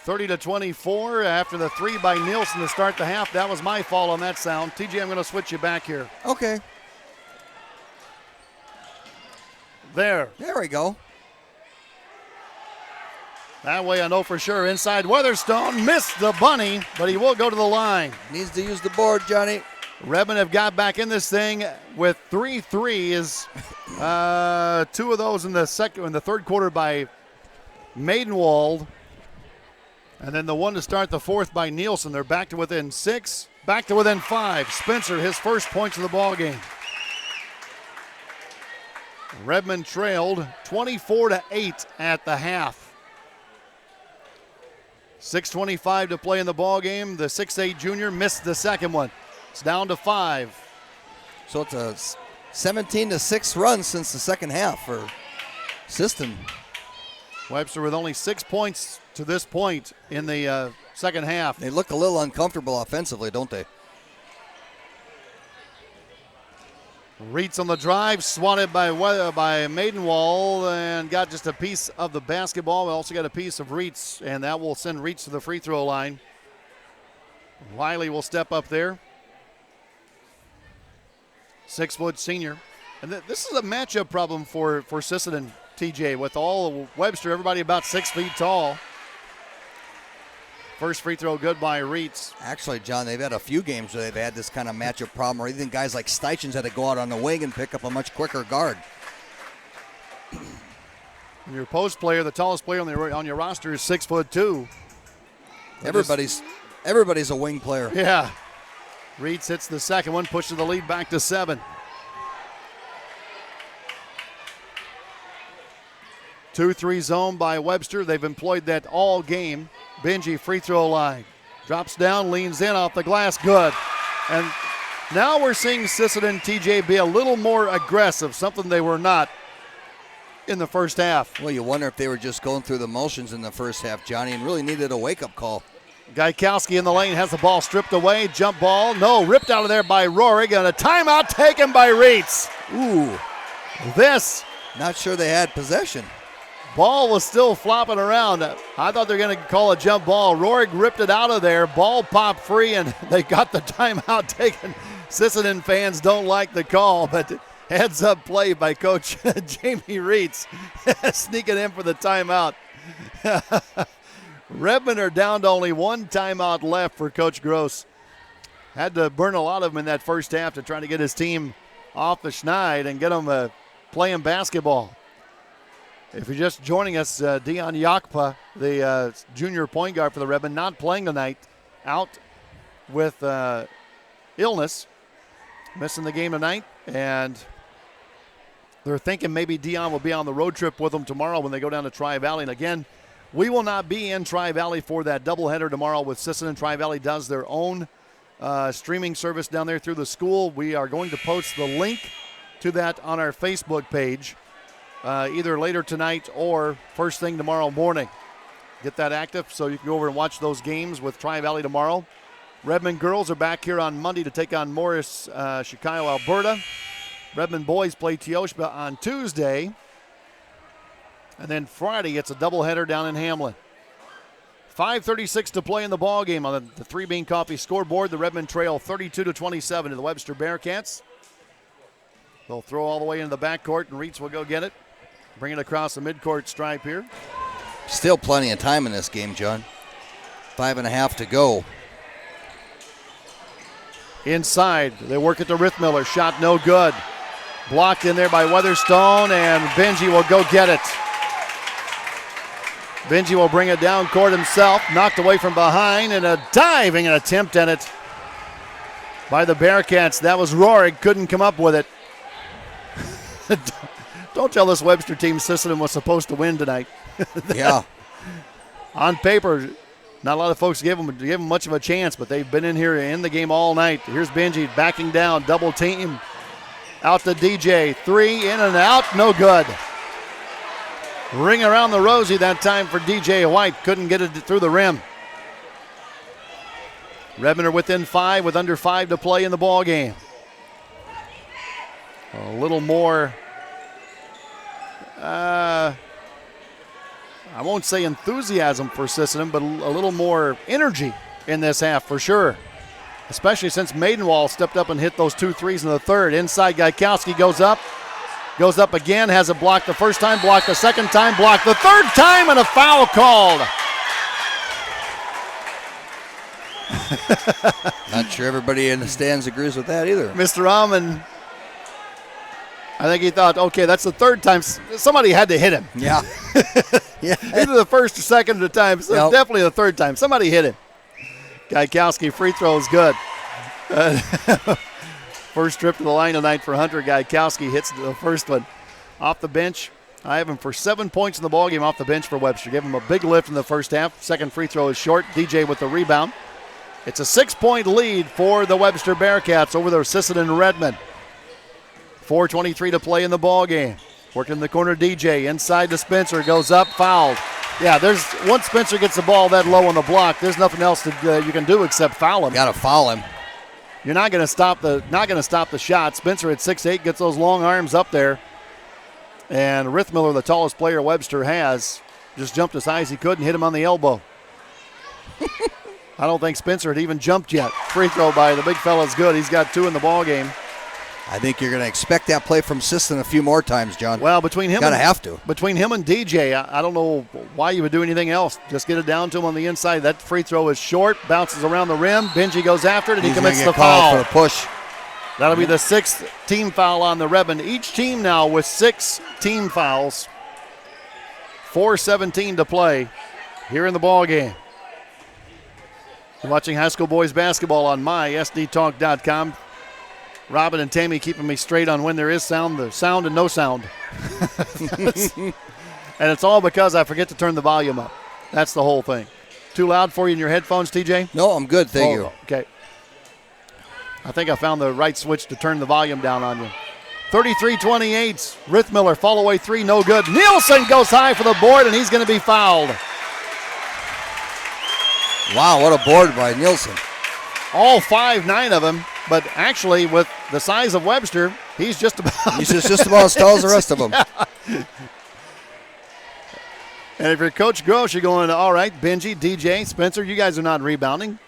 (30-24) after the 3 by Nielsen to start the half. That was my fault on that sound. TJ, I'm going to switch you back here. Okay. There we go. That way I know for sure. Inside Weatherstone missed the bunny, but he will go to the line. Needs to use the board, Johnny. Redmond have got back in this thing with 3 threes. 2 of those in the third quarter by Maidenwald. And then the one to start the fourth by Nielsen. They're back to within 6, back to within 5. Spencer, his first points of the ball game. Redmond trailed 24-8 at the half. 6:25 to play in the ball game. The 6'8 junior missed the second one. It's down to 5. So it's a 17-6 run since the second half for Siston. Webster with only 6 points to this point in the second half. They look a little uncomfortable offensively, don't they? Reitz on the drive, swatted by Maidenwall, and got just a piece of the basketball. We also got a piece of Reitz, and that will send Reitz to the free throw line. Wiley will step up there. 6-foot senior. And this is a matchup problem for Sisseton, TJ, with all Webster, everybody about 6 feet tall. First free throw good by Reitz. Actually, John, they've had a few games where they've had this kind of matchup problem, or even guys like Steichens had to go out on the wing and pick up a much quicker guard. Your post player, the tallest player on your roster, is 6'2". Everybody's a wing player. Yeah. Reitz hits the second one, pushes the lead back to 7. 2-3 zone by Webster. They've employed that all game. Benji, free throw line. Drops down, leans in off the glass. Good. And now we're seeing Sisseton TJ be a little more aggressive, something they were not in the first half. Well, you wonder if they were just going through the motions in the first half, Johnny, and really needed a wake-up call. Gaikowski in the lane has the ball stripped away. Jump ball. No, ripped out of there by Rohrig, and a timeout taken by Reitz. Ooh. This. Not sure they had possession. Ball was still flopping around. I thought they were going to call a jump ball. Rohrig ripped it out of there. Ball popped free, and they got the timeout taken. Sisseton fans don't like the call, but heads-up play by Coach Jamie Reitz sneaking in for the timeout. Redmond are down to only one timeout left for Coach Gross. Had to burn a lot of them in that first half to try to get his team off the schneid and get them playing basketball. If you're just joining us, Dion Yakpa, the junior point guard for the Redmond, not playing tonight, out with illness, missing the game tonight, and they're thinking maybe Dion will be on the road trip with them tomorrow when they go down to Tri-Valley. And again, we will not be in Tri-Valley for that doubleheader tomorrow with Sisseton. Tri-Valley does their own streaming service down there through the school. We are going to post the link to that on our Facebook page. Either later tonight or first thing tomorrow morning. Get that active so you can go over and watch those games with Tri-Valley tomorrow. Redmond girls are back here on Monday to take on Morris, Chicago, Alberta. Redmond boys play Teoshpa on Tuesday. And then Friday, it's a doubleheader down in Hamlin. 5:36 to play in the ball game on the 3 Bean Coffee scoreboard. The Redmond trail 32-27 to the Webster Bearcats. They'll throw all the way into the backcourt, and Reitz will go get it. Bring it across the midcourt stripe here. Still plenty of time in this game, John. 5.5 to go. Inside, they work it to Rithmiller. Shot no good. Blocked in there by Weatherstone, and Benji will go get it. Benji will bring it down court himself. Knocked away from behind, and a diving attempt at it by the Bearcats. That was Rohrig. Couldn't come up with it. Don't tell this Webster team Sisseton was supposed to win tonight. Yeah. On paper, not a lot of folks give them much of a chance, but they've been in here in the game all night. Here's Benji backing down, double team. Out to DJ, 3 in and out, no good. Ring around the rosy that time for DJ White. Couldn't get it through the rim. Redmond are within 5 with under 5 to play in the ball game. A little more, I won't say enthusiasm for Sisseton, but a little more energy in this half for sure. Especially since Maidenwall stepped up and hit those 2 threes in the third. Inside, Gaikowski goes up again, has it blocked the first time, blocked the second time, blocked the third time, and a foul called. Not sure everybody in the stands agrees with that either. Mr. Rahman, I think he thought, okay, that's the third time. Somebody had to hit him. Yeah. Yeah. Either the first or second of the time. So Yep. Definitely the third time. Somebody hit him. Gaikowski, free throw is good. First trip to the line tonight for Hunter. Gaikowski hits the first one. off the bench. I have him for 7 points in the ballgame off the bench for Webster. Give him a big lift in the first half. Second free throw is short. DJ with the rebound. It's a 6-point lead for the Webster Bearcats over their Sisseton Redmond. 4:23 to play in the ballgame. Working in the corner, DJ inside to Spencer, goes up, fouled. Yeah, once Spencer gets the ball that low on the block, there's nothing else that you can do except foul him. Got to foul him. You're not going to stop the shot. Spencer at 6'8" gets those long arms up there. And Rithmiller, the tallest player Webster has, just jumped as high as he could and hit him on the elbow. I don't think Spencer had even jumped yet. Free throw by the big fella's good. He's got 2 in the ball game. I think you're going to expect that play from Sisseton a few more times, John. Well, between him and DJ, I don't know why you would do anything else. Just get it down to him on the inside. That free throw is short, bounces around the rim. Benji goes after it, and he commits the foul. For the push. That'll be the 6th team foul on the Redmond. Each team now with 6 team fouls. 4:17 to play here in the ball game. You're watching high school boys basketball on mysdtalk.com. Robin and Tammy keeping me straight on when there is sound, the sound and no sound. And it's all because I forget to turn the volume up. That's the whole thing. Too loud for you in your headphones, TJ? No, I'm good, thank you. Okay. I think I found the right switch to turn the volume down on you. 33-28. Rithmiller, fall away 3, no good. Nielsen goes high for the board, and he's going to be fouled. Wow, what a board by Nielsen. All 5'9" of them, but actually with the size of Webster, he's just about as tall as the rest of them. Yeah. And if you're Coach Gross, you're going, all right, Benji, DJ, Spencer, you guys are not rebounding.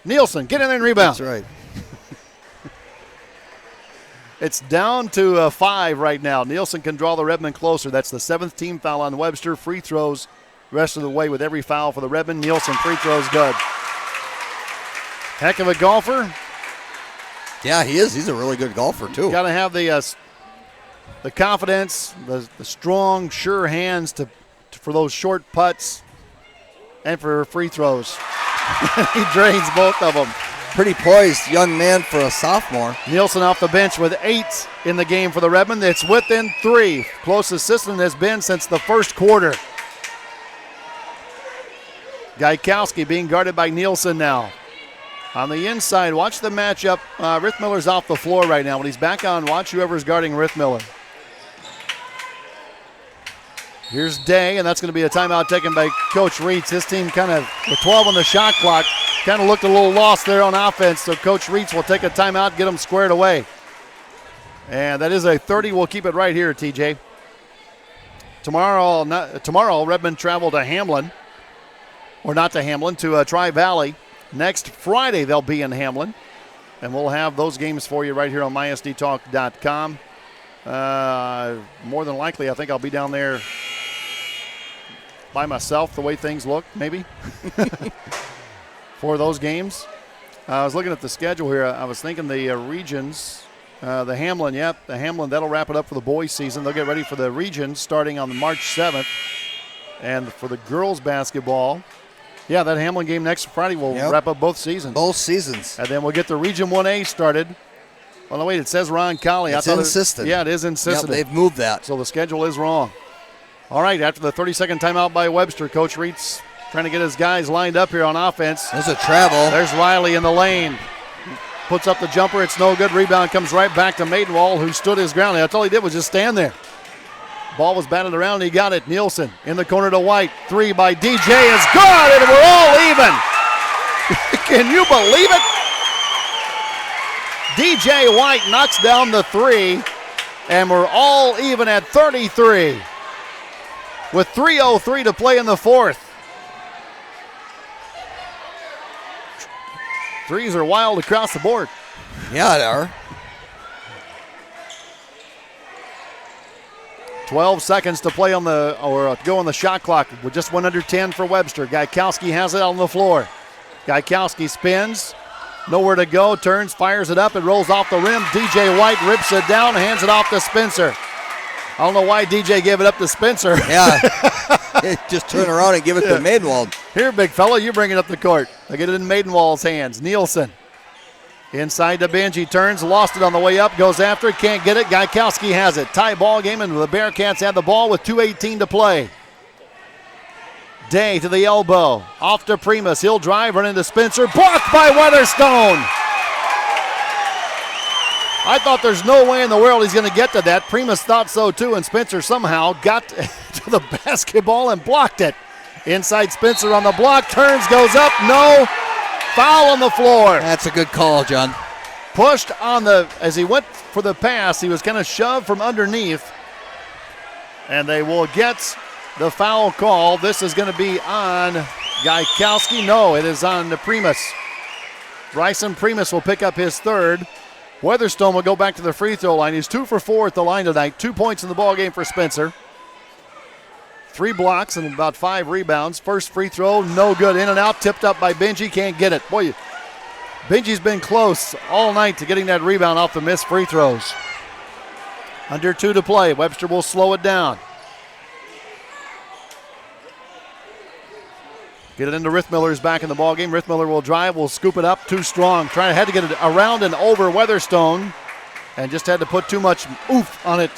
Nielsen, get in there and rebound. That's right. It's down to 5 right now. Nielsen can draw the Redmond closer. That's the 7th team foul on Webster. Free throws rest of the way with every foul for the Redmond. Nielsen, free throws good. Heck of a golfer. Yeah, he is. He's a really good golfer, too. Got to have the confidence, the strong, sure hands for those short putts and for free throws. He drains both of them. Pretty poised young man for a sophomore. Nielsen off the bench with 8 in the game for the Redmond. It's within 3. Closest Sisseton has been since the first quarter. Gaikowski being guarded by Nielsen now. On the inside, watch the matchup. Rithmiller's off the floor right now. When he's back on, watch whoever's guarding Rithmiller. Here's Day, and that's going to be a timeout taken by Coach Reitz. His team kind of, with 12 on the shot clock, kind of looked a little lost there on offense, so Coach Reitz will take a timeout, get them squared away. And that is a 30. We'll keep it right here, TJ. Tomorrow, Redmond travel to Hamlin, or not to Hamlin, to Tri-Valley. Next Friday, they'll be in Hamlin, and we'll have those games for you right here on mysdtalk.com. More than likely, I think I'll be down there by myself, the way things look, maybe, for those games. I was looking at the schedule here. I was thinking the regions, the Hamlin, that'll wrap it up for the boys season. They'll get ready for the regions starting on March 7th. And for the girls basketball, that Hamlin game next Friday will wrap up both seasons. Both seasons. And then we'll get the Region 1A started. Oh, no, wait, it says Ron Colley. It's in Sisseton. Yeah, it is in Sisseton. Yep, they've moved that. So the schedule is wrong. All right, after the 30-second timeout by Webster, Coach Reitz trying to get his guys lined up here on offense. There's a travel. There's Riley in the lane. Puts up the jumper. It's no good. Rebound comes right back to Maidenwall, who stood his ground. That's all he did was just stand there. Ball was batted around, and he got it. Nielsen in the corner to White. 3 by DJ is good, and we're all even. Can you believe it? DJ White knocks down the 3, and we're all even at 33 with 3:03 to play in the fourth. Threes are wild across the board. Yeah, they are. 12 seconds to play to go on the shot clock with just 1 under 10 for Webster. Gaikowski has it on the floor. Gaikowski spins. Nowhere to go, turns, fires it up, and rolls off the rim. DJ White rips it down, hands it off to Spencer. I don't know why DJ gave it up to Spencer. Yeah, just turn around and give it to Maidenwald. Here, big fella, you bring it up the court. I get it in Maidenwald's hands. Nielsen Inside to Benji, turns, lost it on the way up, goes after it, can't get it. Gaikowski has it. Tie ball game, and the Bearcats have the ball with 2:18 to play. Day to the elbow, off to Primus. He'll drive, run into Spencer, blocked by Weatherstone. I thought there's no way in the world he's going to get to that. Primus thought so too, and Spencer somehow got to the basketball and blocked it. Inside Spencer on the block, turns, goes up, no. Foul on the floor. That's a good call, John. Pushed as he went for the pass, he was kind of shoved from underneath. And they will get the foul call. This is going to be on Gaikowski. No, it is on the Primus. Bryson Primus will pick up his third. Weatherstone will go back to the free throw line. He's 2 for 4 at the line tonight. 2 points in the ball game for Spencer. 3 blocks and about 5 rebounds. First free throw, no good. In and out, tipped up by Benji, can't get it. Boy, Benji's been close all night to getting that rebound off the missed free throws. Under 2 to play. Webster will slow it down. Get it into Rithmiller's back in the ballgame. Rithmiller will drive, will scoop it up, too strong. Had to get it around and over Weatherstone and just had to put too much oof on it.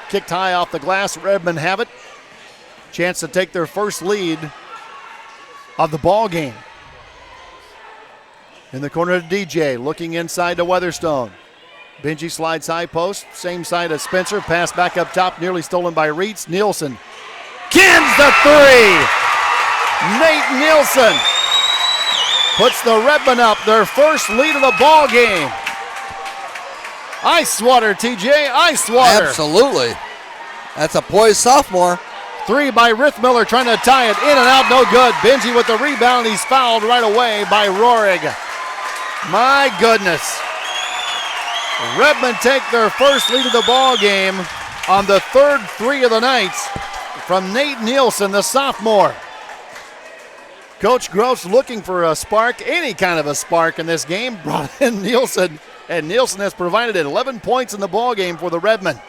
Kicked high off the glass. Redmond have it. Chance to take their first lead of the ball game. In the corner to DJ, looking inside to Weatherstone. Benji slides high post, same side as Spencer. Pass back up top, nearly stolen by Reitz. Nielsen kins the 3. Nate Nielsen puts the Redmen up, their first lead of the ball game. Ice water, TJ, ice water. Absolutely. That's a poised sophomore. 3 by Rithmiller, trying to tie it in and out, no good. Benji with the rebound, he's fouled right away by Rohrig. My goodness. Redmond take their first lead of the ball game on the third 3 of the night from Nate Nielsen, the sophomore. Coach Gross looking for a spark, any kind of a spark in this game, brought in Nielsen, and Nielsen has provided 11 points in the ball game for the Redmen.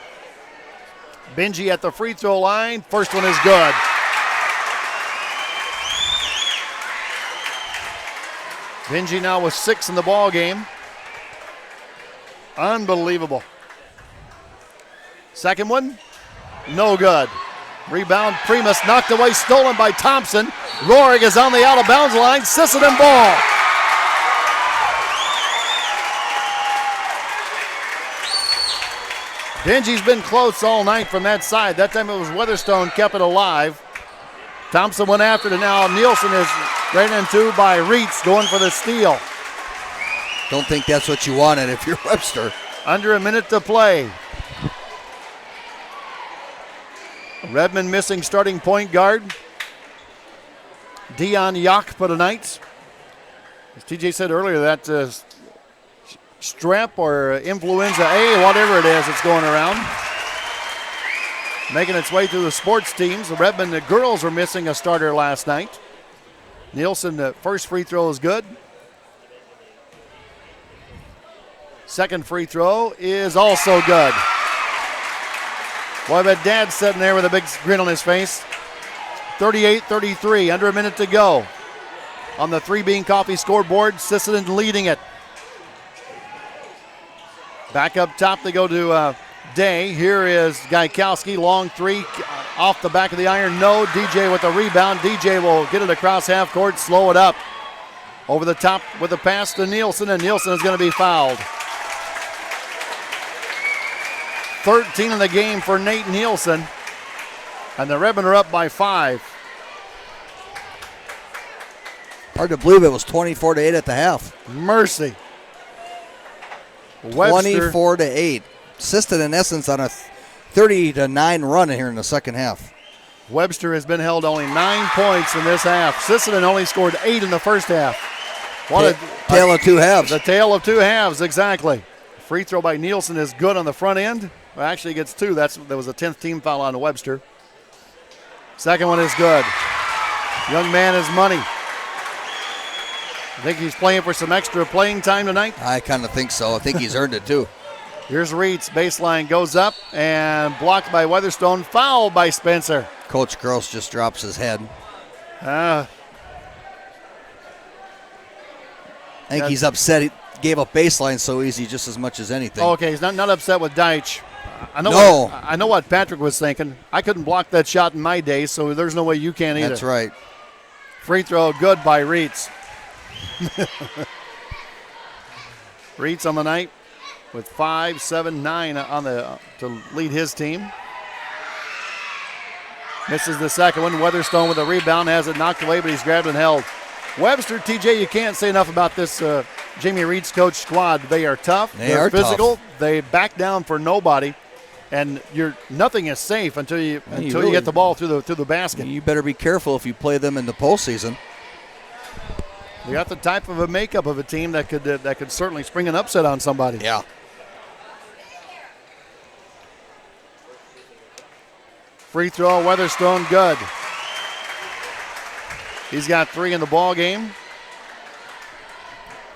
Benji at the free throw line. First one is good. Benji now with 6 in the ball game. Unbelievable. Second one, no good. Rebound, Primus knocked away, stolen by Thompson. Rohrig is on the out of bounds line. Sisseton ball. Benji's been close all night from that side. That time it was Weatherstone kept it alive. Thompson went after it, and now Nielsen is ran into by Reitz going for the steal. Don't think that's what you wanted if you're Webster. Under a minute to play. Redmond missing starting point guard. Dion Yock for tonight. As TJ said earlier, that strep or influenza A, whatever it is, it's going around. Making its way through the sports teams. The Redmond girls are missing a starter last night. Nielsen, the first free throw is good. Second free throw is also good. Boy, but Dad's sitting there with a big grin on his face. 38-33, under a minute to go. On the 3 Bean Coffee scoreboard, Sisseton leading it. Back up top, they go to Day. Here is Gaikowski, long 3, off the back of the iron. No, DJ with the rebound. DJ will get it across half court, slow it up. Over the top with the pass to Nielsen, and Nielsen is going to be fouled. 13 in the game for Nate Nielsen. And the Redmen are up by 5. Hard to believe it was 24-8 at the half. Mercy. 24-8. Assisted in essence on a 30-9 run here in the second half. Webster has been held only 9 points in this half. Sisseton only scored 8 in the first half. What a tale of 2 halves. The tale of 2 halves, exactly. Free throw by Nielsen is good on the front end. Well, actually, gets 2. There was a 10th team foul on Webster. Second one is good. Young man is money. I think he's playing for some extra playing time tonight. I kind of think so. I think he's earned it too. Here's Reitz. Baseline goes up and blocked by Weatherstone. Fouled by Spencer. Coach Gross just drops his head. I think he's upset. gave up baseline so easy just as much as anything. Oh, okay, he's not upset with Deitch. I know what Patrick was thinking. I couldn't block that shot in my day, so there's no way you can either. That's right. Free throw good by Reitz. Reitz on the night with 5, 7, 9 on to lead his team. Misses the second one. Weatherstone with a rebound, has it knocked away, but he's grabbed and held. Webster, TJ, you can't say enough about this Jamie Reed's coach squad. They are tough. They're physical. Tough. They back down for nobody, and nothing is safe until you get the ball through the basket. You better be careful if you play them in the postseason. They got the type of a makeup of a team that could certainly spring an upset on somebody. Yeah. Free throw, Weatherstone, good. He's got 3 in the ball game.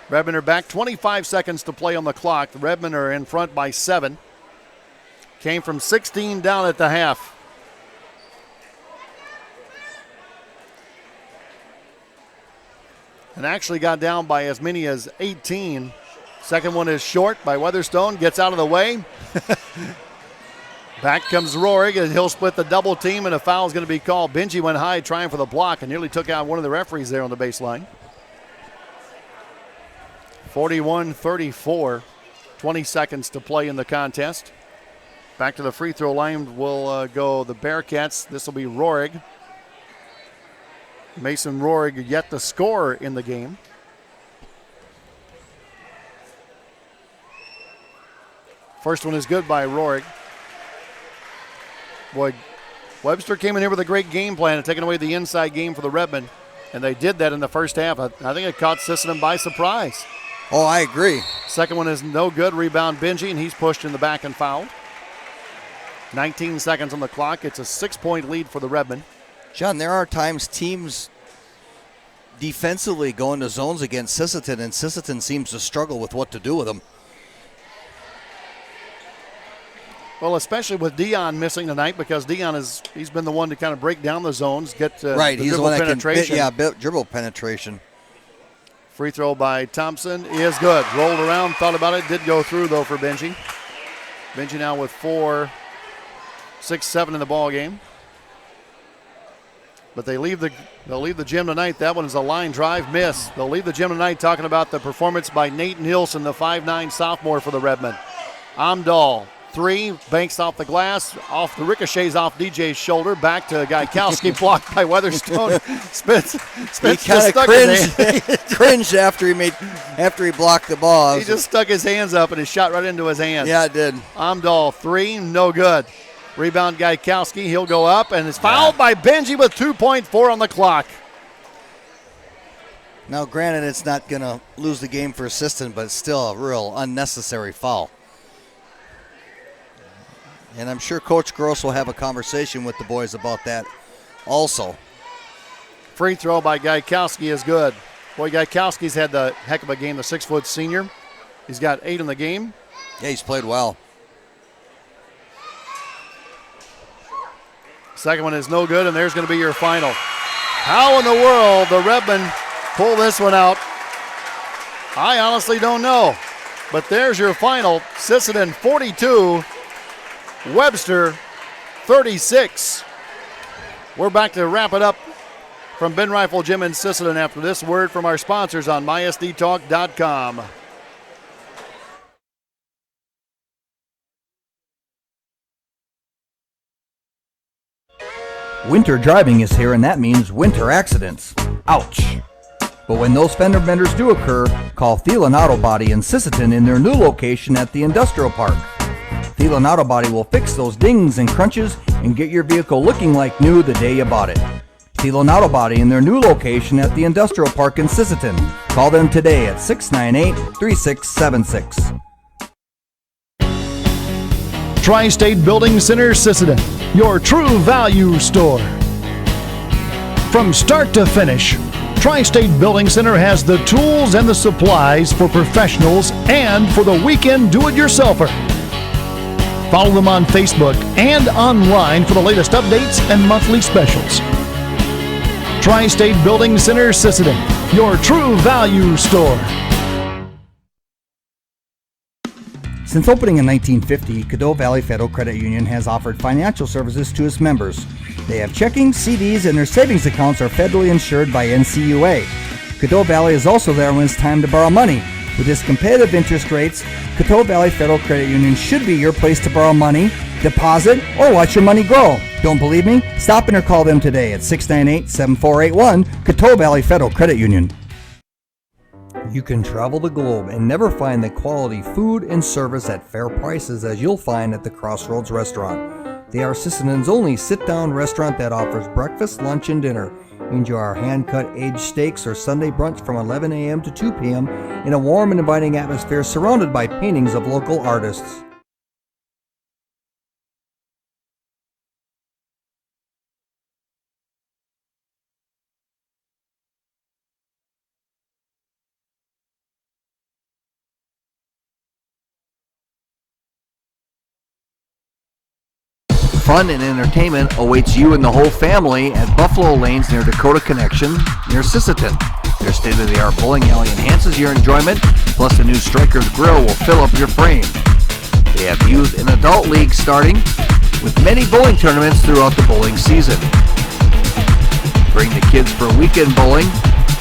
Redmond are back. 25 seconds to play on the clock. The Redmond are in front by 7. Came from 16 down at the half. And actually got down by as many as 18. Second one is short by Weatherstone. Gets out of the way. Back comes Rohrig, and he'll split the double team, and a foul is going to be called. Benji went high trying for the block and nearly took out one of the referees there on the baseline. 41-34, 20 seconds to play in the contest. Back to the free throw line will go the Bearcats. This will be Rohrig. Mason Rohrig yet the scorer in the game. First one is good by Rohrig. Boy, Webster came in here with a great game plan and taking away the inside game for the Redmond, and they did that in the first half. I think it caught Sisseton by surprise. Oh, I agree. Second one is no good. Rebound Benji, and he's pushed in the back and fouled. 19 seconds on the clock. It's a 6-point lead for the Redmond. John, there are times teams defensively go into zones against Sisseton, and Sisseton seems to struggle with what to do with them. Well, especially with Dion missing tonight, because Dion he's been the one to kind of break down the zones, get right. The he's the one that penetration. can dribble penetration. Free throw by Thompson is good. Rolled around, thought about it, did go through though for Benji. Benji now with 4, 6, 7 in the ball game. But they'll leave the gym tonight. That one is a line drive miss. They'll leave the gym tonight talking about the performance by Nathan Hilson, the 5'9" sophomore for the Redmond. Amdahl. 3, banks off the glass, off the ricochets off DJ's shoulder, back to Gaikowski, blocked by Weatherstone. Spence he kind of cringed after he blocked the ball. He just stuck his hands up and it shot right into his hands. Yeah, it did. Amdahl, 3, no good. Rebound Gaikowski, he'll go up, and it's fouled by Benji with 2.4 on the clock. Now, granted, it's not going to lose the game for Sisseton, but it's still a real unnecessary foul. And I'm sure Coach Gross will have a conversation with the boys about that also. Free throw by Gaikowski is good. Boy, Gaikowski's had the heck of a game, the 6-foot senior. He's got 8 in the game. Yeah, he's played well. Second one is no good, and there's going to be your final. How in the world the Redmond pull this one out? I honestly don't know. But there's your final. Sisseton 42. Webster 36. We're back to wrap it up from Ben Rifle Gym in Sisseton after this word from our sponsors on mysdtalk.com. Winter driving is here, and that means winter accidents. Ouch. But when those fender benders do occur, call Thielen Auto Body in Sisseton in their new location at the Industrial Park. Thielen Auto Body will fix those dings and crunches and get your vehicle looking like new the day you bought it. Thielen Auto Body in their new location at the Industrial Park in Sisseton. Call them today at 698-3676. Tri-State Building Center Sisseton, your true value store. From start to finish, Tri-State Building Center has the tools and the supplies for professionals and for the weekend do-it-yourselfer. Follow them on Facebook and online for the latest updates and monthly specials. Tri-State Building Center Sisseton, your true value store. Since opening in 1950, Caddo Valley Federal Credit Union has offered financial services to its members. They have checking, CDs, and their savings accounts are federally insured by NCUA. Caddo Valley is also there when it's time to borrow money. With its competitive interest rates, Caddo Valley Federal Credit Union should be your place to borrow money, deposit, or watch your money grow. Don't believe me? Stop in or call them today at 698-7481, Caddo Valley Federal Credit Union. You can travel the globe and never find the quality food and service at fair prices as you'll find at the Crossroads Restaurant. They are Sisseton's only sit-down restaurant that offers breakfast, lunch, and dinner. Enjoy our hand-cut aged steaks or Sunday brunch from 11 a.m. to 2 p.m. in a warm and inviting atmosphere surrounded by paintings of local artists. Fun and entertainment awaits you and the whole family at Buffalo Lanes near Dakota Connection, near Sisseton. Their state-of-the-art bowling alley enhances your enjoyment, plus the new Strikers Grill will fill up your frame. They have youth and adult leagues starting, with many bowling tournaments throughout the bowling season. Bring the kids for weekend bowling.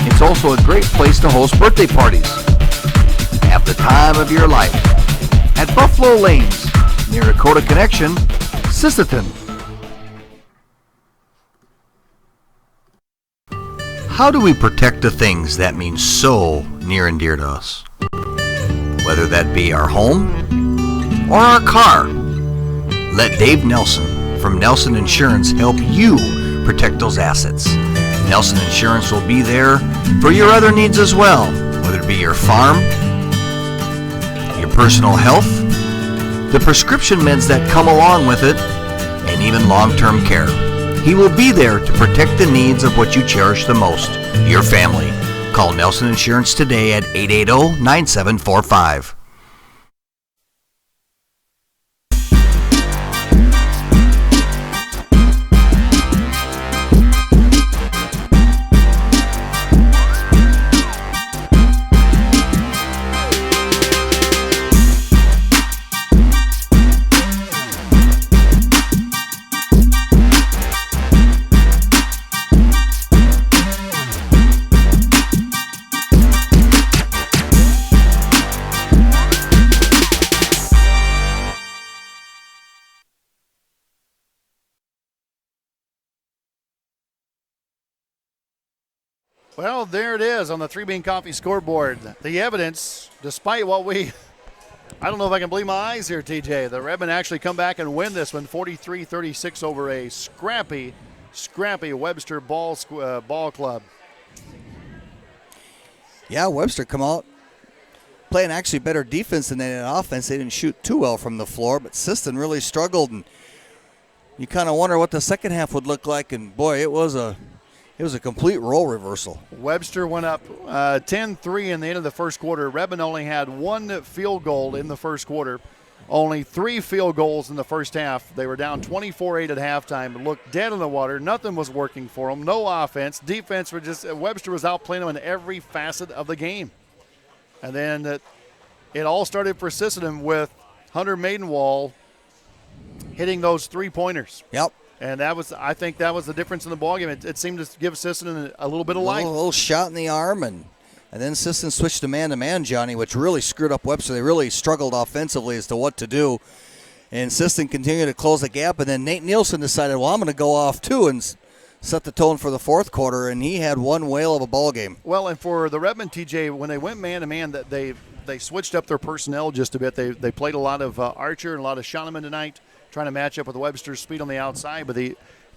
It's also a great place to host birthday parties. Have the time of your life at Buffalo Lanes near Dakota Connection, Sisseton. How do we protect the things that mean so near and dear to us? Whether that be our home or our car. Let Dave Nelson from Nelson Insurance help you protect those assets. Nelson Insurance will be there for your other needs as well, whether it be your farm, your personal health, the prescription meds that come along with it, and even long-term care. He will be there to protect the needs of what you cherish the most, your family. Call Nelson Insurance today at 880-9745. Well, there it is on the Three Bean Coffee scoreboard. The evidence, despite what I don't know if I can believe my eyes here, TJ. The Redmen actually come back and win this one, 43-36 over a scrappy Webster ball club. Yeah, Webster come out playing actually better defense than they did offense. They didn't shoot too well from the floor, but Sisseton really struggled, and you kind of wonder what the second half would look like, and boy, it was a complete role reversal. Webster went up 10-3 in the end of the first quarter. Redmond only had one field goal in the first quarter, only 3 field goals in the first half. They were down 24-8 at halftime, looked dead in the water. Nothing was working for them. No offense. Defense Webster was outplaying them in every facet of the game. And then it all started for Sisseton with Hunter Maidenwall hitting those 3-pointers. Yep. And I think that was the difference in the ballgame. It seemed to give Sisseton a little bit of life. A little shot in the arm, and then Sisseton switched to man-to-man, Johnny, which really screwed up Webster. They really struggled offensively as to what to do. And Sisseton continued to close the gap, and then Nate Nielsen decided, well, I'm going to go off too and set the tone for the fourth quarter, and he had one whale of a ball game. Well, and for the Redmond, TJ, when they went man-to-man, they switched up their personnel just a bit. They played a lot of Archer and a lot of Shoneman tonight, trying to match up with Webster's speed on the outside. But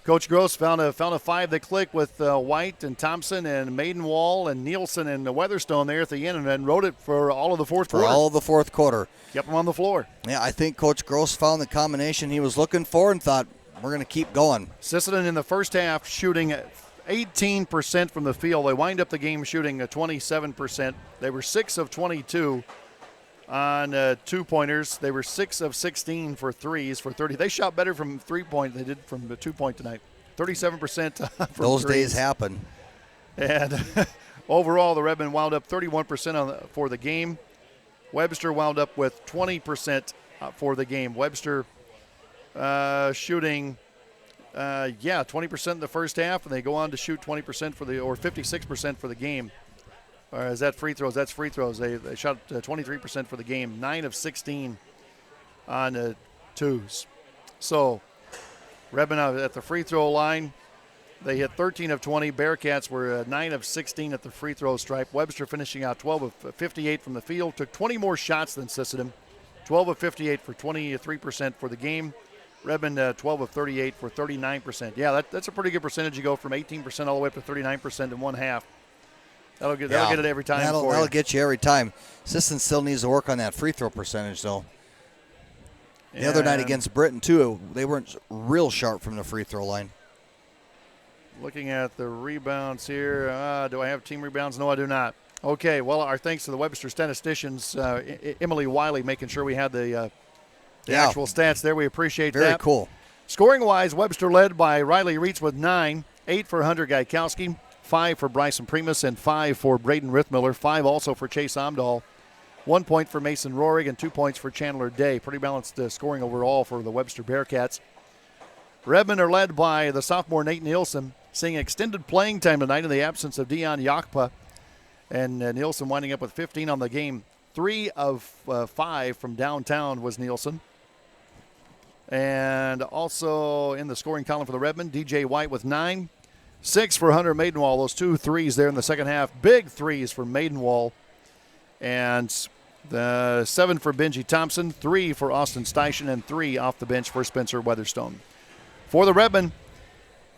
Coach Gross found a 5 that clicked with White and Thompson and Maidenwall and Nielsen and Weatherstone there at the end, and then wrote it for all of the fourth quarter. For all of the fourth quarter. Kept them on the floor. Yeah, I think Coach Gross found the combination he was looking for and thought, we're going to keep going. Sisseton in the first half shooting 18% from the field. They wind up the game shooting 27%. They were 6 of 22 on 2-pointers. They were 6 of 16 for threes for 30. They shot better from 3-point than they did from the 2-point tonight. 37% from those threes. days happen. And overall, the Redmen wound up 31% for the game. Webster wound up with 20% for the game. Webster shooting, 20% in the first half, and they go on to shoot 20% or 56% for the game. Or is that free throws? That's free throws. They shot 23% for the game, 9 of 16 on twos. So Redmond at the free throw line, they hit 13 of 20. Bearcats were 9 of 16 at the free throw stripe. Webster finishing out 12 of 58 from the field. Took 20 more shots than Sisseton. 12 of 58 for 23% for the game. Redmond 12 of 38 for 39%. Yeah, that's a pretty good percentage. You go from 18% all the way up to 39% in one half. That'll get it every time for you. That'll get you every time. Sisseton still needs to work on that free throw percentage, though. The other night against Britain, too, they weren't real sharp from the free throw line. Looking at the rebounds here. Do I have team rebounds? No, I do not. Okay, well, our thanks to the Webster statisticians, Emily Wiley, making sure we had the actual stats there. We appreciate that. Very cool. Scoring-wise, Webster led by Riley Reitz with 9, 8 for Hunter Gaikowski, 5 for Bryson Primus, and 5 for Braden Rithmiller, 5 also for Chase Amdahl. 1 point for Mason Rohrig and 2 points for Chandler Day. Pretty balanced scoring overall for the Webster Bearcats. Redmond are led by the sophomore Nate Nielsen, seeing extended playing time tonight in the absence of Dion Yakpa. And Nielsen winding up with 15 on the game. 3 of 5 from downtown was Nielsen. And also in the scoring column for the Redmond, DJ White with 9. 6 for Hunter Maidenwall. Those 2 threes there in the second half. Big threes for Maidenwall. And the 7 for Benji Thompson, 3 for Austin Steichen, and 3 off the bench for Spencer Weatherstone. For the Redmond,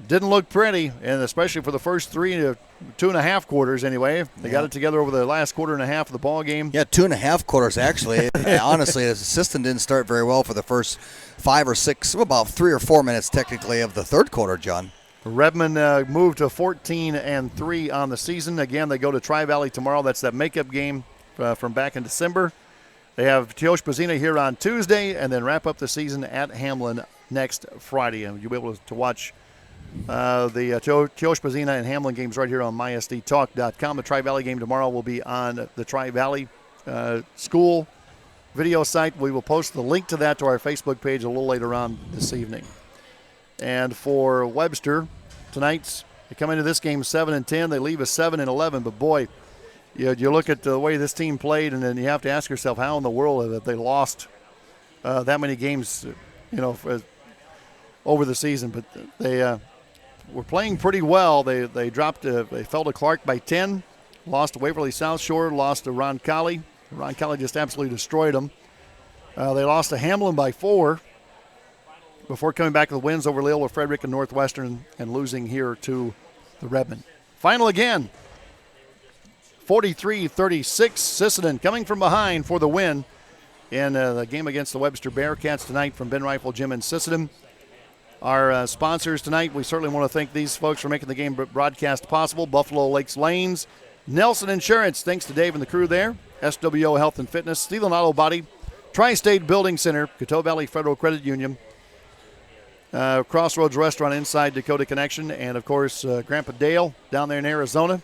didn't look pretty, and especially for the first 3 to 2.5 quarters anyway. They got it together over the last quarter and a half of the ball game. Yeah, 2.5 quarters actually. Honestly, his assistant didn't start very well for the first 5 or 6, about 3 or 4 minutes technically of the third quarter, John. Redmond moved to 14-3 on the season. Again, they go to Tri-Valley tomorrow. That's that makeup game from back in December. They have Teosha here on Tuesday, and then wrap up the season at Hamlin next Friday. And you'll be able to watch the Teosha and Hamlin games right here on mysdtalk.com. The Tri-Valley game tomorrow will be on the Tri-Valley school video site. We will post the link to that to our Facebook page a little later on this evening. And for Webster, tonight's they come into this game 7-10. They leave us 7-11. But boy, you look at the way this team played, and then you have to ask yourself, how in the world have they lost that many games, over the season? But they were playing pretty well. They fell to Clark by 10, lost to Waverly South Shore, lost to Roncalli. Roncalli just absolutely destroyed them. They lost to Hamlin by 4 before coming back with wins over Loyola Frederick and Northwestern and losing here to the Redmond. Final again, 43-36. Sisseton coming from behind for the win in the game against the Webster Bearcats tonight from Ben Rifle Gym in Sisseton. Our sponsors tonight, we certainly want to thank these folks for making the game broadcast possible. Buffalo Lakes Lanes, Nelson Insurance, thanks to Dave and the crew there, SWO Health and Fitness, Steel and Auto Body, Tri-State Building Center, Coteau Valley Federal Credit Union, Crossroads Restaurant inside Dakota Connection, and, of course, Grandpa Dale down there in Arizona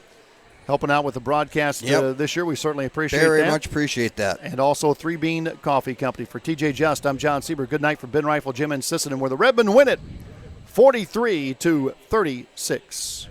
helping out with the broadcast this year. We certainly appreciate that. Very much appreciate that. And also 3 Bean Coffee Company. For TJ Just, I'm John Sieber. Good night from Ben Rifle Gym in Sisseton, where the Redmond win it 43-36.